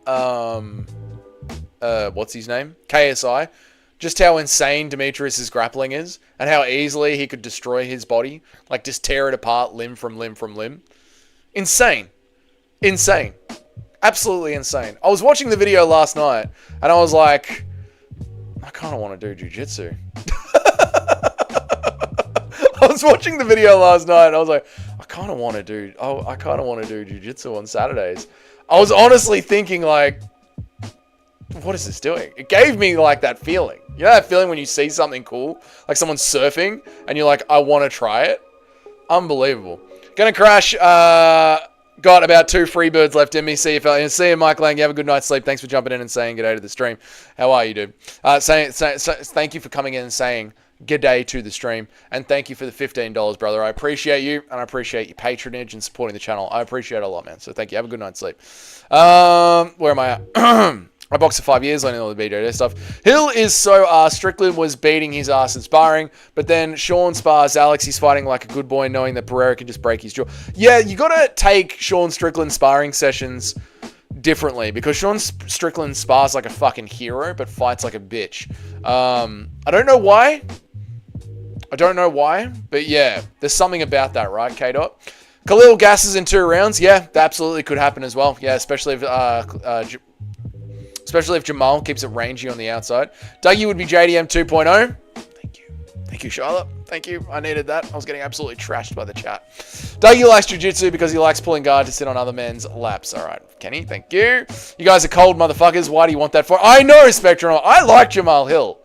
what's his name? KSI. Just how insane Demetrius' grappling is, and how easily he could destroy his body. Like, just tear it apart limb from limb from limb. Insane. Insane. Absolutely insane. I was watching the video last night, and I was like, I kind of want to do jiu-jitsu. I was watching the video last night, and I was like, I kind of want to do jiu-jitsu on Saturdays. I was honestly thinking, like, what is this doing? It gave me, like, that feeling. You know that feeling when you see something cool? Like someone's surfing, and you're like, I want to try it? Unbelievable. Gonna crash. Got about 2 free birds left in me. See you, Mike Lang. You have a good night's sleep. Thanks for jumping in and saying good day to the stream. How are you, dude? Thank you for coming in and saying good day to the stream. And thank you for the $15, brother. I appreciate you, and I appreciate your patronage and supporting the channel. I appreciate it a lot, man. So thank you. Have a good night's sleep. Where am I at? I boxed for 5 years, learning all the BJJ stuff. Hill is so Strickland was beating his ass in sparring, but then Sean spars Alex. He's fighting like a good boy, knowing that Pereira can just break his jaw. Yeah, you got to take Sean Strickland's sparring sessions differently, because Sean Strickland spars like a fucking hero, but fights like a bitch. I don't know why. But yeah, there's something about that, right, K-Dot? Khalil gasses in 2 rounds. Yeah, that absolutely could happen as well. Yeah, especially if Jamal keeps it rangy on the outside. Dougie would be JDM 2.0. Thank you. Thank you, Charlotte. Thank you. I needed that. I was getting absolutely trashed by the chat. Dougie likes jiu-jitsu because he likes pulling guard to sit on other men's laps. All right, Kenny, thank you. You guys are cold motherfuckers. Why do you want that for? I know, Spectrum. I like Jamal Hill.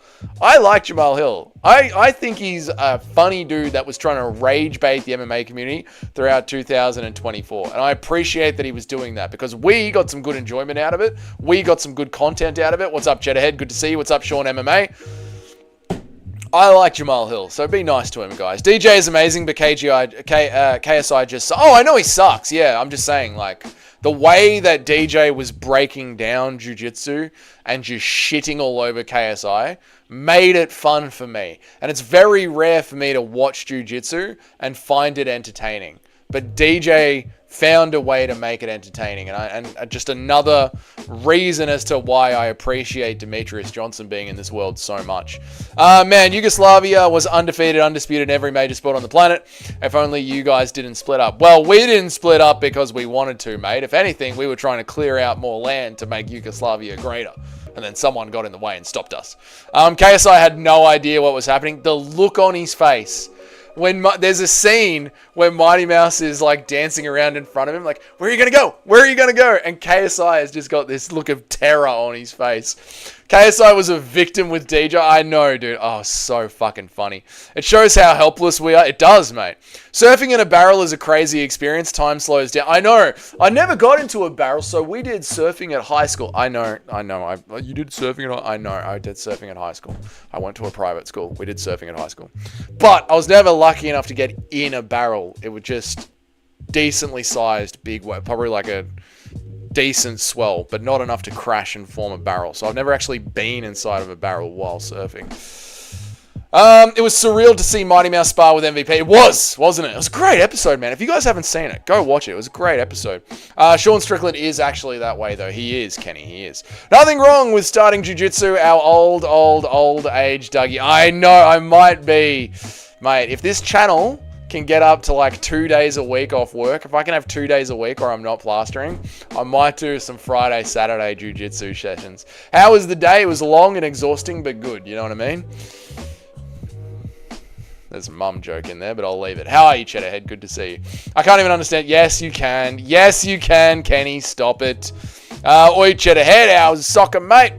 I think he's a funny dude that was trying to rage bait the MMA community throughout 2024. And I appreciate that he was doing that because we got some good enjoyment out of it. We got some good content out of it. What's up, Cheddarhead? Good to see you. What's up, Sean MMA? I like Jamal Hill, so be nice to him, guys. DJ is amazing, but KSI just... Oh, I know he sucks. Yeah, I'm just saying, like, the way that DJ was breaking down jiu-jitsu and just shitting all over KSI made it fun for me. And it's very rare for me to watch jiu-jitsu and find it entertaining. But DJ found a way to make it entertaining. And just another reason as to why I appreciate Demetrius Johnson being in this world so much. Man, Yugoslavia was undefeated, undisputed in every major sport on the planet. If only you guys didn't split up. Well, we didn't split up because we wanted to, mate. If anything, we were trying to clear out more land to make Yugoslavia greater. And then someone got in the way and stopped us. KSI had no idea what was happening. The look on his face. When there's a scene where Mighty Mouse is like dancing around in front of him, like, where are you going to go? Where are you going to go? And KSI has just got this look of terror on his face. KSI was a victim with DJ. I know, dude. Oh, so fucking funny. It shows how helpless we are. It does, mate. Surfing in a barrel is a crazy experience. Time slows down. I know. I never got into a barrel, so we did surfing at high school. I know. You did surfing at... I know. I did surfing at high school. I went to a private school. We did surfing at high school. But I was never lucky enough to get in a barrel. It was just decently sized, big wave. Probably like a decent swell, but not enough to crash and form a barrel. So I've never actually been inside of a barrel while surfing. It was surreal to see Mighty Mouse spar with MVP. It was, wasn't it? It was a great episode, man. If you guys haven't seen it, go watch it. It was a great episode. Sean Strickland is actually that way, though. He is, Kenny. He is. Nothing wrong with starting jiu-jitsu, our old age Dougie. I know, I might be. Mate, if this channel can get up to like 2 days a week off work, if I can have 2 days a week or I'm not plastering, I might do some Friday, Saturday jiu-jitsu sessions. How was the day? It was long and exhausting, but good. You know what I mean? There's a mum joke in there, but I'll leave it. How are you, Cheddarhead? Good to see you. I can't even understand. Yes, you can. Yes, you can, Kenny. Stop it. Oi, Cheddarhead. How's soccer, mate?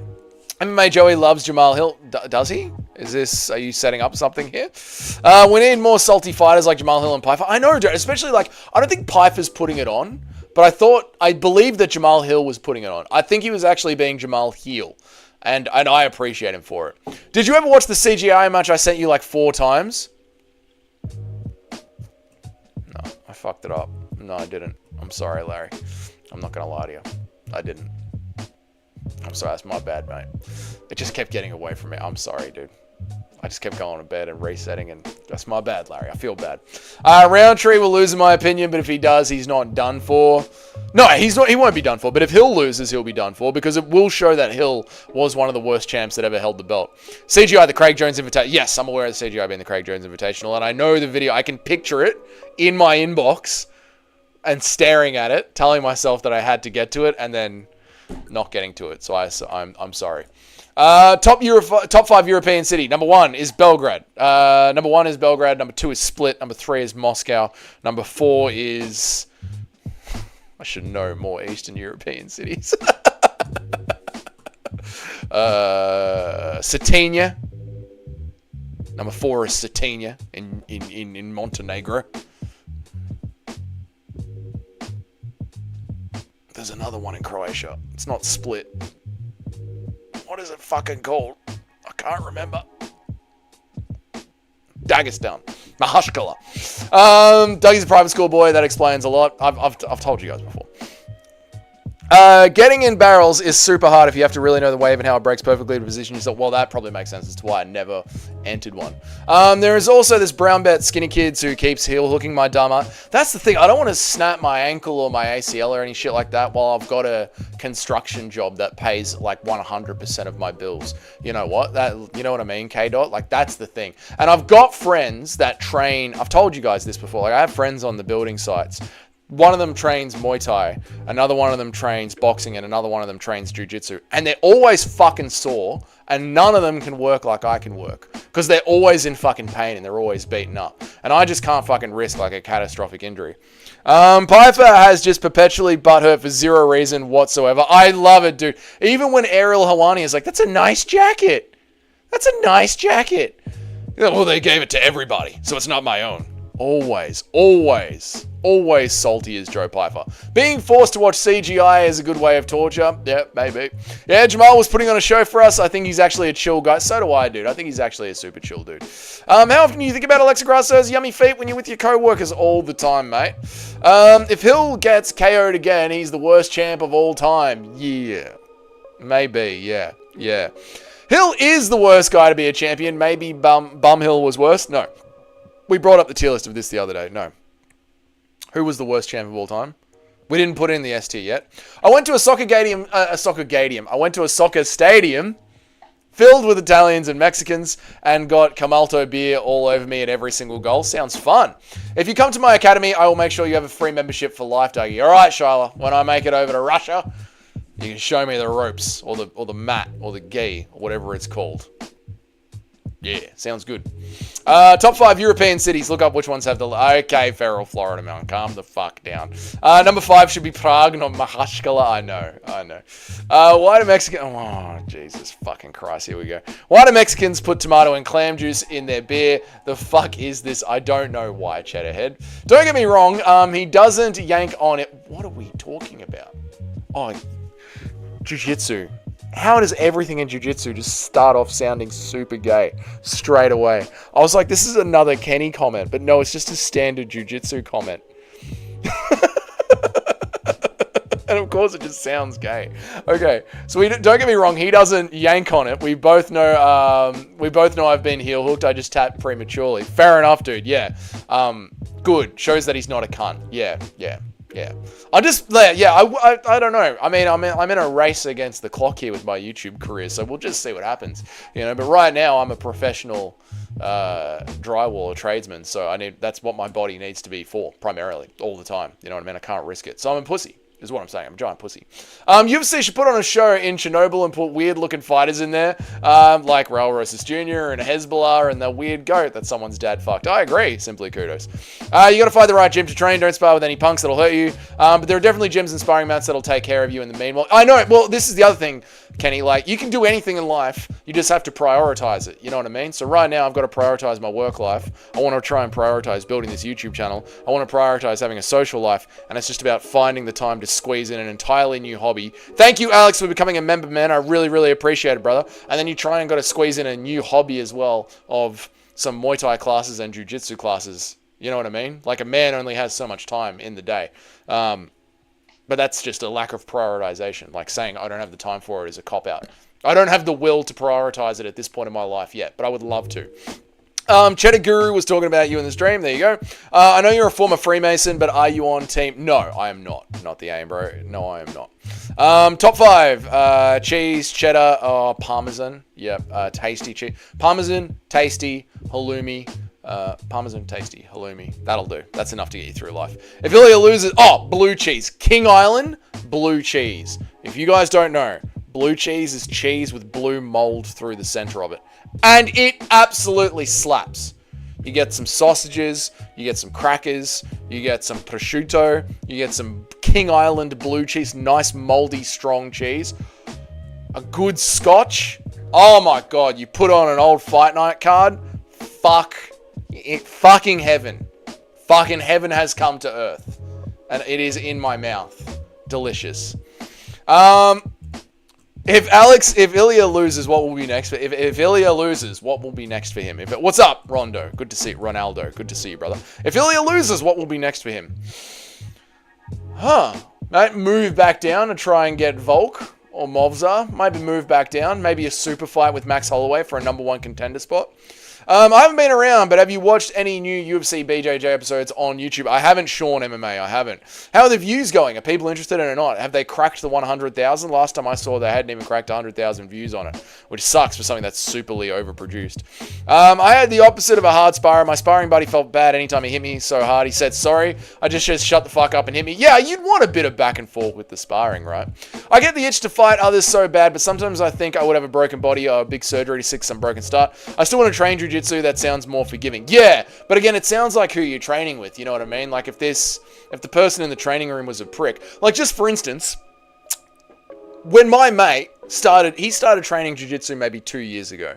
MMA Joey loves Jamal Hill. Does he? Are you setting up something here? We need more salty fighters like Jamal Hill and Pyfer. I know, dude. Especially like, I don't think Pyfer's putting it on, but I believe that Jamal Hill was putting it on. I think he was actually being Jamal Heel. And I appreciate him for it. Did you ever watch the CGI match I sent you like 4 times? No, I fucked it up. No, I didn't. I'm sorry, Larry. I'm not going to lie to you. I didn't. I'm sorry, that's my bad, mate. It just kept getting away from me. I'm sorry, dude. I just kept going to bed and resetting, and that's my bad, Larry. I feel bad. Roundtree will lose, in my opinion, but if he does, he's not done for. No, he's not. He won't be done for, but if Hill loses, he'll be done for, because it will show that Hill was one of the worst champs that ever held the belt. CGI, the Craig Jones Invitational. Yes, I'm aware of the CGI being the Craig Jones Invitational, and I know the video. I can picture it in my inbox and staring at it, telling myself that I had to get to it, and then not getting to it. So I'm sorry. Top 5 European city. Number 1 is Belgrade. Number 1 is Belgrade. Number 2 is Split. Number 3 is Moscow. Number 4 is... I should know more Eastern European cities. Cetinja. Number 4 is Cetinja in Montenegro. There's another one in Croatia. It's not Split. What is it fucking called? I can't remember. Dagestan. Mahashkala. Dougie's a private school boy. That explains a lot. I've told you guys before. Getting in barrels is super hard if you have to really know the wave and how it breaks perfectly to position yourself. Well, that probably makes sense as to why I never entered one. There is also this brown bet skinny kids who keeps heel hooking my dumber. That's the thing. I don't want to snap my ankle or my ACL or any shit like that while I've got a construction job that pays like 100% of my bills. You know what? You know what I mean, K-Dot? Like, that's the thing. And I've got friends that train. I've told you guys this before. Like, I have friends on the building sites one of them trains Muay Thai, another one of them trains boxing, and another one of them trains jiu-jitsu. And they're always fucking sore, and none of them can work like I can work. Because they're always in fucking pain, and they're always beaten up. And I just can't fucking risk, like, a catastrophic injury. Piper has just perpetually butthurt for zero reason whatsoever. I love it, dude. Even when Ariel Helwani is like, that's a nice jacket. That's a nice jacket. Well, they gave it to everybody, so it's not my own. Always salty as Joe Piper. Being forced to watch CGI is a good way of torture. Yeah, maybe. Yeah, Jamal was putting on a show for us. I think he's actually a chill guy. So do I, dude. I think he's actually a super chill dude. How often do you think about Alexa Grasso's yummy feet when you're with your co-workers? All the time, mate. If Hill gets KO'd again, he's the worst champ of all time. Yeah. Maybe, yeah. Hill is the worst guy to be a champion. Maybe Bumhill was worse. No. We brought up the tier list of this the other day. No. Who was the worst champ of all time? We didn't put in the S tier yet. I went to a soccer stadium filled with Italians and Mexicans and got Camalto beer all over me at every single goal. Sounds fun. If you come to my academy, I will make sure you have a free membership for life, Dougie. All right, Shyla. When I make it over to Russia, you can show me the ropes or the mat or the gi or whatever it's called. Yeah, sounds good. Top 5 European cities. Look up which ones have the... Okay, Ferrell, Florida, man. Calm the fuck down. Number 5 should be Prague, not Mahashkala. I know. Why do Mexicans... Oh, Jesus fucking Christ. Here we go. Why do Mexicans put tomato and clam juice in their beer? The fuck is this? I don't know why, Cheddarhead. Don't get me wrong. He doesn't yank on it. What are we talking about? Oh, jiu-jitsu. How does everything in jiu-jitsu just start off sounding super gay straight away? I was like, this is another Kenny comment, but no, it's just a standard jiu-jitsu comment. And of course it just sounds gay. Okay, so don't get me wrong, he doesn't yank on it. We both know I've been heel hooked. I just tapped prematurely. Fair enough, dude. Yeah. Good. Shows that he's not a cunt. Yeah. I don't know. I mean, I'm in a race against the clock here with my YouTube career, so we'll just see what happens, you know. But right now, I'm a professional drywall tradesman, so that's what my body needs to be for primarily, all the time. You know what I mean? I can't risk it, so I'm a pussy. Is what I'm saying. I'm a giant pussy. UFC should put on a show in Chernobyl and put weird-looking fighters in there, like Raul Rosas Jr. and Hezbollah and the weird goat that someone's dad fucked. I agree. Simply kudos. You got to find the right gym to train. Don't spar with any punks that'll hurt you. But there are definitely gyms and sparring mats that'll take care of you in the meanwhile. I know. Well, this is the other thing, Kenny. Like, you can do anything in life. You just have to prioritize it. You know what I mean? So right now, I've got to prioritize my work life. I want to try and prioritize building this YouTube channel. I want to prioritize having a social life. And it's just about finding the time to squeeze in an entirely new hobby. Thank you, Alex, for becoming a member, man. I really, really appreciate it, brother. And then you try and got to squeeze in a new hobby as well of some Muay Thai classes and Jiu-Jitsu classes. You know what I mean? Like, a man only has so much time in the day. But that's just a lack of prioritization. Like, saying I don't have the time for it is a cop-out. I don't have the will to prioritize it at this point in my life yet, but I would love to. Cheddar Guru was talking about you in the stream. There you go. I know you're a former Freemason, but are you on team? No, I am not. Not the aim, bro. No, I am not. Top 5. Cheese, cheddar, parmesan. Yep. Tasty cheese. Parmesan, tasty, halloumi. Parmesan, tasty, halloumi. That'll do. That's enough to get you through life. If Ilya loses... Oh, blue cheese. King Island, blue cheese. If you guys don't know, blue cheese is cheese with blue mold through the center of it. And it absolutely slaps. You get some sausages, you get some crackers, you get some prosciutto, you get some King Island blue cheese, nice moldy strong cheese. A good scotch. Oh my god, you put on an old fight night card. Fucking heaven. Fucking heaven has come to earth. And it is in my mouth. Delicious. If Ilya loses, what will be next? If Ilya loses, what will be next for him? What's up, Rondo? Good to see you. Ronaldo. Good to see you, brother. If Ilya loses, what will be next for him? Might move back down and try and get Volk or Movzar. Maybe move back down. Maybe a super fight with Max Holloway for a number 1 contender spot. I haven't been around, but have you watched any new UFC BJJ episodes on YouTube? I haven't, Sean MMA. I haven't. How are the views going? Are people interested in it or not? Have they cracked the 100,000? Last time I saw, they hadn't even cracked 100,000 views on it, which sucks for something that's superly overproduced. I had the opposite of a hard sparring. My sparring buddy felt bad anytime he hit me so hard. He said, sorry, I just shut the fuck up and hit me. Yeah, you'd want a bit of back and forth with the sparring, right? I get the itch to fight others so bad, but sometimes I think I would have a broken body or a big surgery to fix some broken start. I still want to train jiu-jitsu. That sounds more forgiving. Yeah, but again, it sounds like who you're training with. You know what I mean? Like if the person in the training room was a prick. Like just for instance, when my mate started training jiu-jitsu maybe 2 years ago.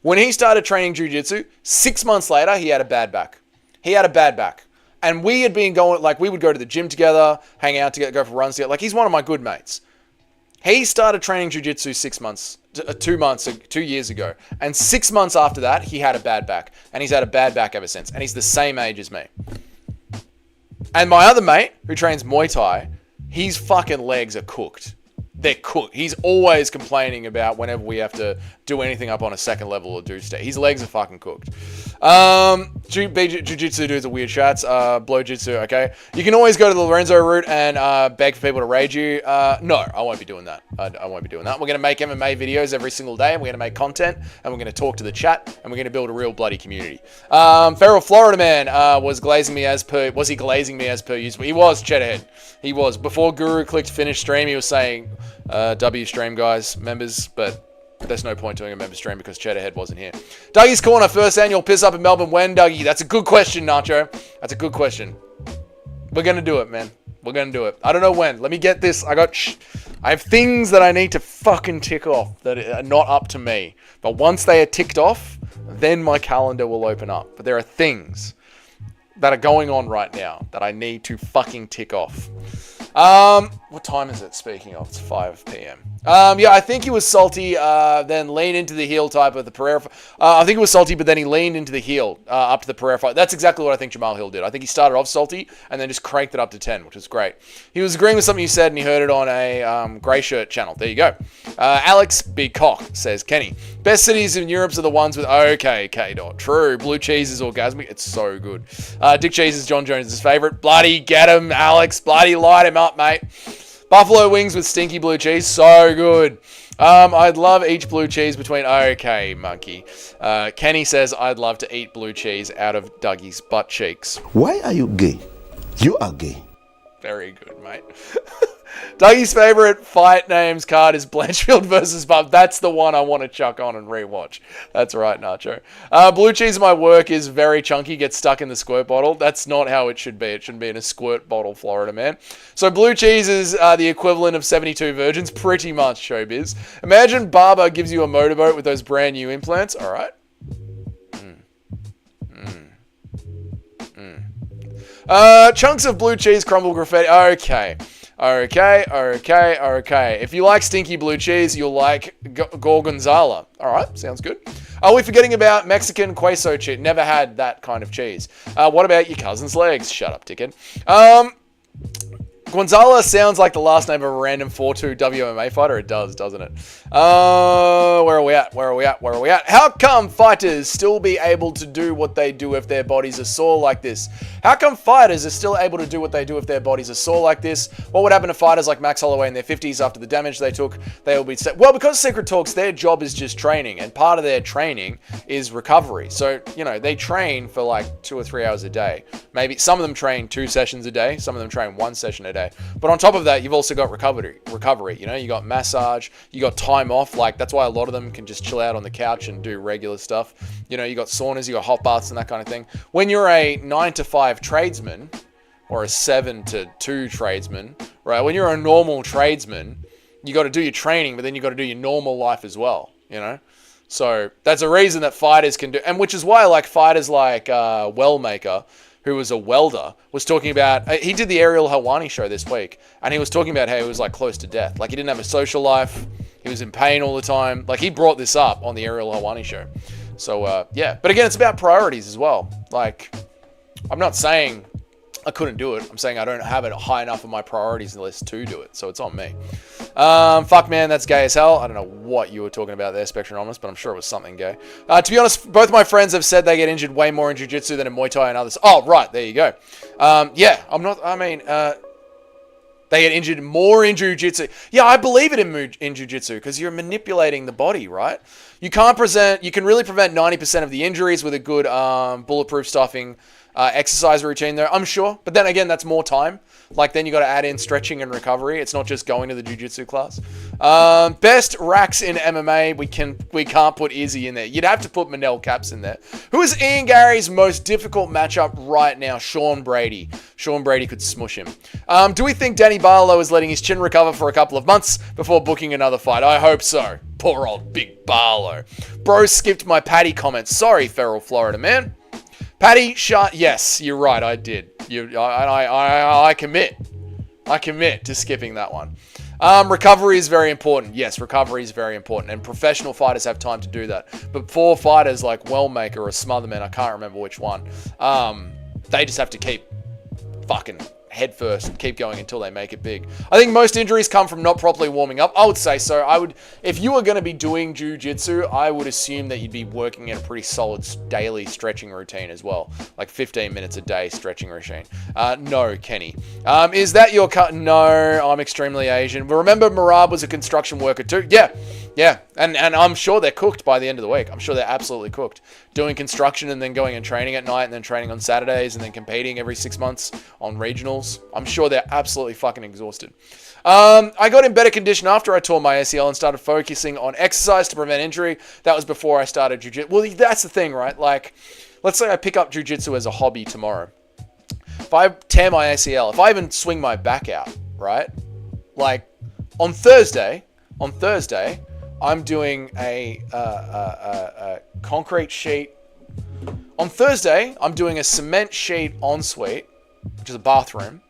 When he started training jiu-jitsu, 6 months later, he had a bad back. And we had been going, like we would go to the gym together, hang out together, go for runs together. Like he's one of my good mates. He started training jiu-jitsu 2 years ago. And 6 months after that, he had a bad back. And he's had a bad back ever since. And he's the same age as me. And my other mate, who trains Muay Thai, his fucking legs are cooked. They're cooked. He's always complaining about whenever we have to do anything up on a second level or do stay. His legs are fucking cooked. Jiu-jitsu dudes are weird shots. Blow jitsu, okay. You can always go to the Lorenzo route and beg for people to raid you. No, I won't be doing that. I won't be doing that. We're going to make MMA videos every single day, and we're going to make content, and we're going to talk to the chat, and we're going to build a real bloody community. Feral Florida Man was he glazing me as per usual? He was, Cheddarhead. He was. Before Guru clicked finish stream, he was saying, W stream guys, members, but there's no point doing a member stream because Cheddarhead wasn't here. Dougie's Corner, first annual piss up in Melbourne. When, Dougie? That's a good question, Nacho. That's a good question. We're going to do it, man. We're going to do it. I don't know when. Let me get this. I have things that I need to fucking tick off that are not up to me. But once they are ticked off, then my calendar will open up. But there are things that are going on right now that I need to fucking tick off. What time is it? Speaking of, it's 5 p.m. Yeah, I think he was salty, then lean into the heel type of the Pereira. I think it was salty, but then he leaned into the heel up to the Pereira fight. That's exactly what I think Jamal Hill did. I think he started off salty and then just cranked it up to 10, which was great. He was agreeing with something you said, and he heard it on a Grey Shirt channel. There you go. Alex B. Cock says, Kenny, best cities in Europe are the ones with K-Dot. True. Blue cheese is orgasmic. It's so good. Dick Cheese is John Jones' favorite. Bloody get him, Alex. Bloody light him up, mate. Buffalo wings with stinky blue cheese. So good. I'd love each blue cheese between... Okay, monkey. Kenny says, I'd love to eat blue cheese out of Dougie's butt cheeks. Why are you gay? You are gay. Very good, mate. Dougie's favorite fight names card is Blanchfield versus Bub. That's the one I want to chuck on and rewatch. That's right, Nacho. Blue cheese in my work is very chunky, gets stuck in the squirt bottle. That's not how it should be. It shouldn't be in a squirt bottle, Florida man. So blue cheese is the equivalent of 72 virgins, pretty much, showbiz. Imagine Barber gives you a motorboat with those brand new implants. All right. Chunks of blue cheese crumble graffiti. Okay. If you like stinky blue cheese, you'll like Gorgonzola. All right, sounds good. Are we forgetting about Mexican queso cheese? Never had that kind of cheese. What about your cousin's legs? Shut up, dickhead. Gonzala sounds like the last name of a random 4-2 WMA fighter. It does, doesn't it? Where are we at? How come fighters still be able to do what they do if their bodies are sore like this? How come fighters are still able to do what they do if their bodies are sore like this? What would happen to fighters like Max Holloway in their 50s after the damage they took? They will be set. Well, because Secret Talks, their job is just training, and part of their training is recovery. So, you know, they train for like 2 or 3 hours a day. Maybe some of them train 2 sessions a day. Some of them train 1 session a day. But on top of that, you've also got recovery. You know, you got massage, you got time off. Like, that's why a lot of them can just chill out on the couch and do regular stuff. You know, you got saunas, you got hot baths and that kind of thing. When you're a 9-to-5 tradesman or a 7-to-2 tradesman, right? When you're a normal tradesman, you got to do your training, but then you got to do your normal life as well, you know? So that's a reason that fighters can do, and which is why like fighters like Wellmaker, who was a welder, was talking about, he did the Ariel Helwani show this week, and he was talking about how he was like close to death. Like he didn't have a social life, he was in pain all the time. Like he brought this up on the Ariel Helwani show. So yeah, but again, it's about priorities as well. Like, I'm not saying I couldn't do it. I'm saying I don't have it high enough on my priorities list to do it, so it's on me. Fuck, man, that's gay as hell. I don't know what you were talking about there, Spectronomist, but I'm sure it was something gay. To be honest, both my friends have said they get injured way more in jiu-jitsu than in Muay Thai and others. Oh, right, there you go. Yeah, they get injured more in jiu-jitsu. Yeah, I believe it in jiu-jitsu because you're manipulating the body, right? You can really prevent 90% of the injuries with a good bulletproof stuffing exercise routine there, I'm sure. But then again, that's more time. Like, then you got to add in stretching and recovery. It's not just going to the jiu-jitsu class. Best racks in MMA. We can't put Izzy in there. You'd have to put Manel Caps in there. Who is Ian Gary's most difficult matchup right now? Sean Brady. Sean Brady could smush him. Do we think Danny Barlow is letting his chin recover for a couple of months before booking another fight? I hope so. Poor old big Barlow. Bro skipped my Patty comment. Sorry, Feral Florida man. Patty, yes, you're right. I did. I commit. I commit to skipping that one. Recovery is very important. Yes, recovery is very important, and professional fighters have time to do that. But poor fighters like Wellmaker or Smotherman, I can't remember which one. They just have to keep fucking head first and keep going until they make it big. I think most injuries come from not properly warming up. I would say so. If you were going to be doing jiu-jitsu, I would assume that you'd be working in a pretty solid daily stretching routine as well. Like 15 minutes a day stretching routine. No, Kenny. Is that your cut? No, I'm extremely Asian. But remember, Marab was a construction worker too? Yeah. And I'm sure they're cooked by the end of the week. I'm sure they're absolutely cooked. Doing construction and then going and training at night and then training on Saturdays and then competing every 6 months on regionals. I'm sure they're absolutely fucking exhausted. I got in better condition after I tore my ACL and started focusing on exercise to prevent injury. That was before I started jiu-jitsu. Well, that's the thing, right? Like, let's say I pick up jiu-jitsu as a hobby tomorrow. If I tear my ACL, if I even swing my back out, right? Like, on Thursday, I'm doing a concrete sheet. On Thursday, I'm doing a cement sheet ensuite, which is a bathroom,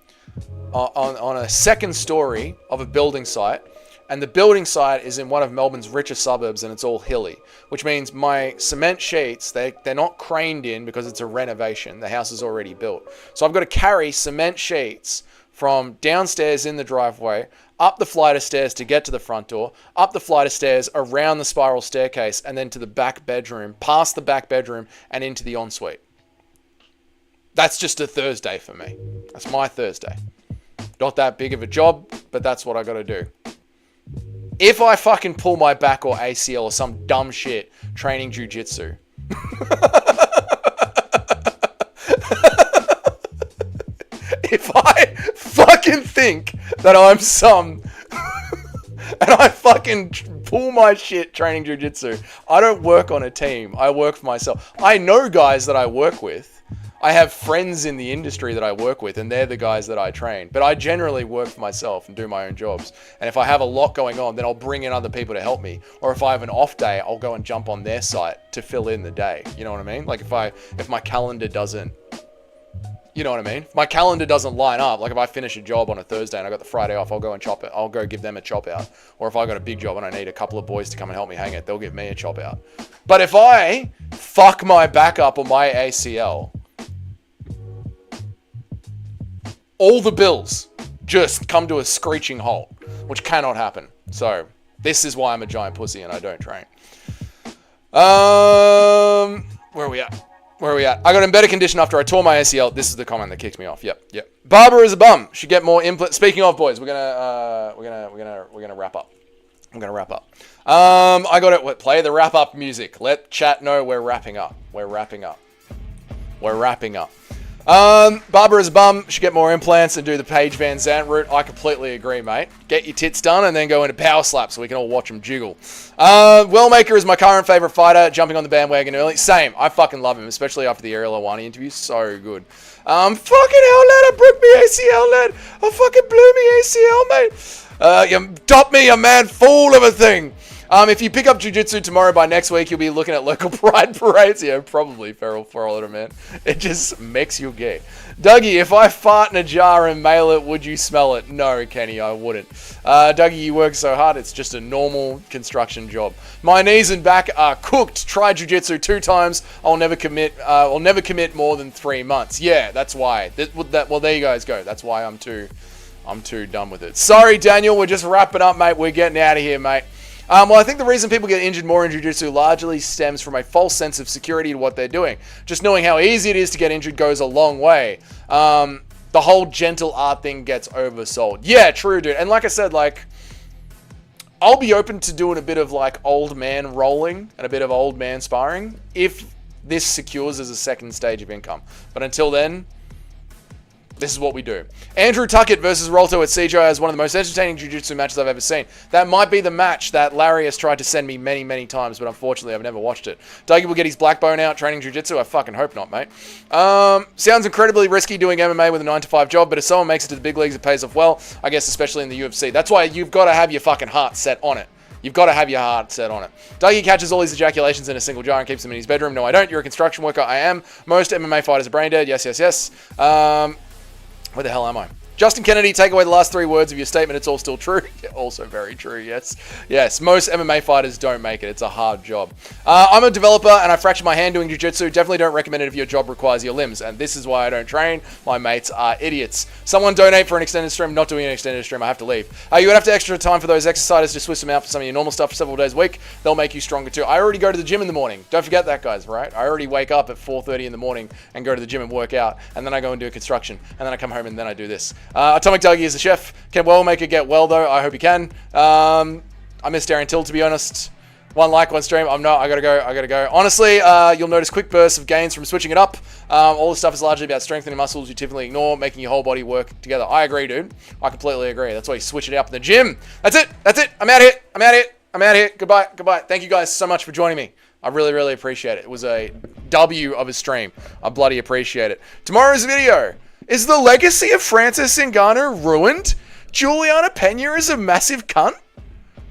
on a second story of a building site. And the building site is in one of Melbourne's richer suburbs, and it's all hilly, which means my cement sheets, they're not craned in because it's a renovation. The house is already built. So I've got to carry cement sheets from downstairs in the driveway, up the flight of stairs to get to the front door, up the flight of stairs, around the spiral staircase, and then to the back bedroom, past the back bedroom, and into the ensuite. That's just a Thursday for me. That's my Thursday. Not that big of a job, but that's what I got to do. If I fucking pull my back or ACL or some dumb shit training jiu-jitsu, if I fucking think that I'm some and I fucking pull my shit training jiu-jitsu, I don't work on a team. I work for myself. I know guys that I work with. I have friends in the industry that I work with, and they're the guys that I train. But I generally work for myself and do my own jobs. And if I have a lot going on, then I'll bring in other people to help me. Or if I have an off day, I'll go and jump on their site to fill in the day. You know what I mean? Like if my calendar doesn't, you know what I mean? If my calendar doesn't line up, like if I finish a job on a Thursday and I got the Friday off, I'll go and chop it. I'll go give them a chop out. Or if I got a big job and I need a couple of boys to come and help me hang it, they'll give me a chop out. But if I fuck my back up or my ACL, all the bills just come to a screeching halt, which cannot happen. So this is why I'm a giant pussy and I don't train. Where are we at? I got in better condition after I tore my ACL. This is the comment that kicks me off. Yep. Barbara is a bum. Should get more input. Speaking of, boys, we're gonna wrap up. I'm gonna wrap up. I got it. Play the wrap up music. Let chat know we're wrapping up. Barbara is a bum. Should get more implants and do the Paige Van Zandt route. I completely agree, mate. Get your tits done and then go into power slap so we can all watch them jiggle. Wellmaker is my current favorite fighter. Jumping on the bandwagon early. Same. I fucking love him, especially after the Ariel Awani interview. So good. Fucking hell, lad. I broke me ACL, lad. I fucking blew me ACL, mate. You dopped me, a man fool of a thing. If you pick up jiu-jitsu tomorrow, by next week, you'll be looking at local pride parades. Yeah, probably, feral little man. It just makes you gay. Dougie, if I fart in a jar and mail it, would you smell it? No, Kenny, I wouldn't. Dougie, you work so hard, it's just a normal construction job. My knees and back are cooked. Tried jiu-jitsu 2 times. I'll never commit more than 3 months. Yeah, that's why. Well, there you guys go. That's why I'm too done with it. Sorry, Daniel, we're just wrapping up, mate. We're getting out of here, mate. Well, I think the reason people get injured more in jiu-jitsu largely stems from a false sense of security in what they're doing. Just knowing how easy it is to get injured goes a long way. The whole gentle art thing gets oversold. Yeah, true, dude. And like I said, like, I'll be open to doing a bit of, like, old man rolling and a bit of old man sparring if this secures as a second stage of income. But until then, this is what we do. Andrew Tuckett versus Rolto at CGI is one of the most entertaining jiu-jitsu matches I've ever seen. That might be the match that Larry has tried to send me many, many times, but unfortunately I've never watched it. Dougie will get his black bone out training jiu-jitsu. I fucking hope not, mate. Sounds incredibly risky doing MMA with a 9-to-5 job, but if someone makes it to the big leagues, it pays off well, I guess, especially in the UFC. That's why you've got to have your fucking heart set on it. You've got to have your heart set on it. Dougie catches all his ejaculations in a single jar and keeps them in his bedroom. No, I don't. You're a construction worker. I am. Most MMA fighters are brain dead. Yes, yes, yes. Where the hell am I? Justin Kennedy, take away the last 3 words of your statement. It's all still true. Also very true, yes. Yes, most MMA fighters don't make it. It's a hard job. I'm a developer and I fractured my hand doing jiu-jitsu. Definitely don't recommend it if your job requires your limbs. And this is why I don't train. My mates are idiots. Someone donate for an extended stream. Not doing an extended stream. I have to leave. You would have to extra time for those exercises. Just switch them out for some of your normal stuff for several days a week. They'll make you stronger too. I already go to the gym in the morning. Don't forget that, guys, right? I already wake up at 4:30 in the morning and go to the gym and work out. And then I go and do construction. And then I come home and then I do this. Atomic Dougie is a chef. Can well make it get well, though. I hope he can. I miss Darren Till, to be honest. 1 like, 1 stream. I'm not. I gotta go. Honestly, you'll notice quick bursts of gains from switching it up. All this stuff is largely about strengthening muscles you typically ignore, making your whole body work together. I agree, dude. I completely agree. That's why you switch it up in the gym. That's it. I'm out here. Goodbye. Thank you guys so much for joining me. I really, really appreciate it. It was a W of a stream. I bloody appreciate it. Tomorrow's video. Is the legacy of Francis Ngannou ruined? Juliana Pena is a massive cunt?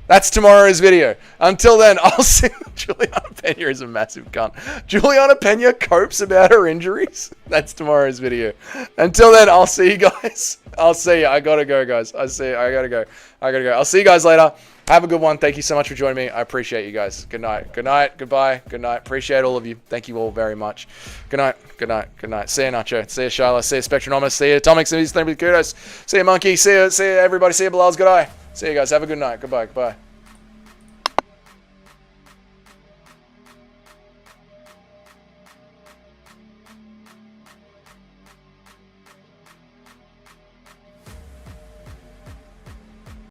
That's tomorrow's video. Until then, I'll see... Juliana Pena is a massive cunt. Juliana Pena copes about her injuries? That's tomorrow's video. Until then, I'll see you guys. I'll see you. I gotta go, guys. I gotta go. I'll see you guys later. Have a good one. Thank you so much for joining me. I appreciate you guys. Good night. Goodbye. Good night. Appreciate all of you. Thank you all very much. Good night. See you, Nacho. See you, Charlotte. See you, Spectronomist. See you, Atomic. See you, Kudos. See you, Monkey. See you, everybody. See you, Bilal's. Good eye. See you guys. Have a good night. Goodbye.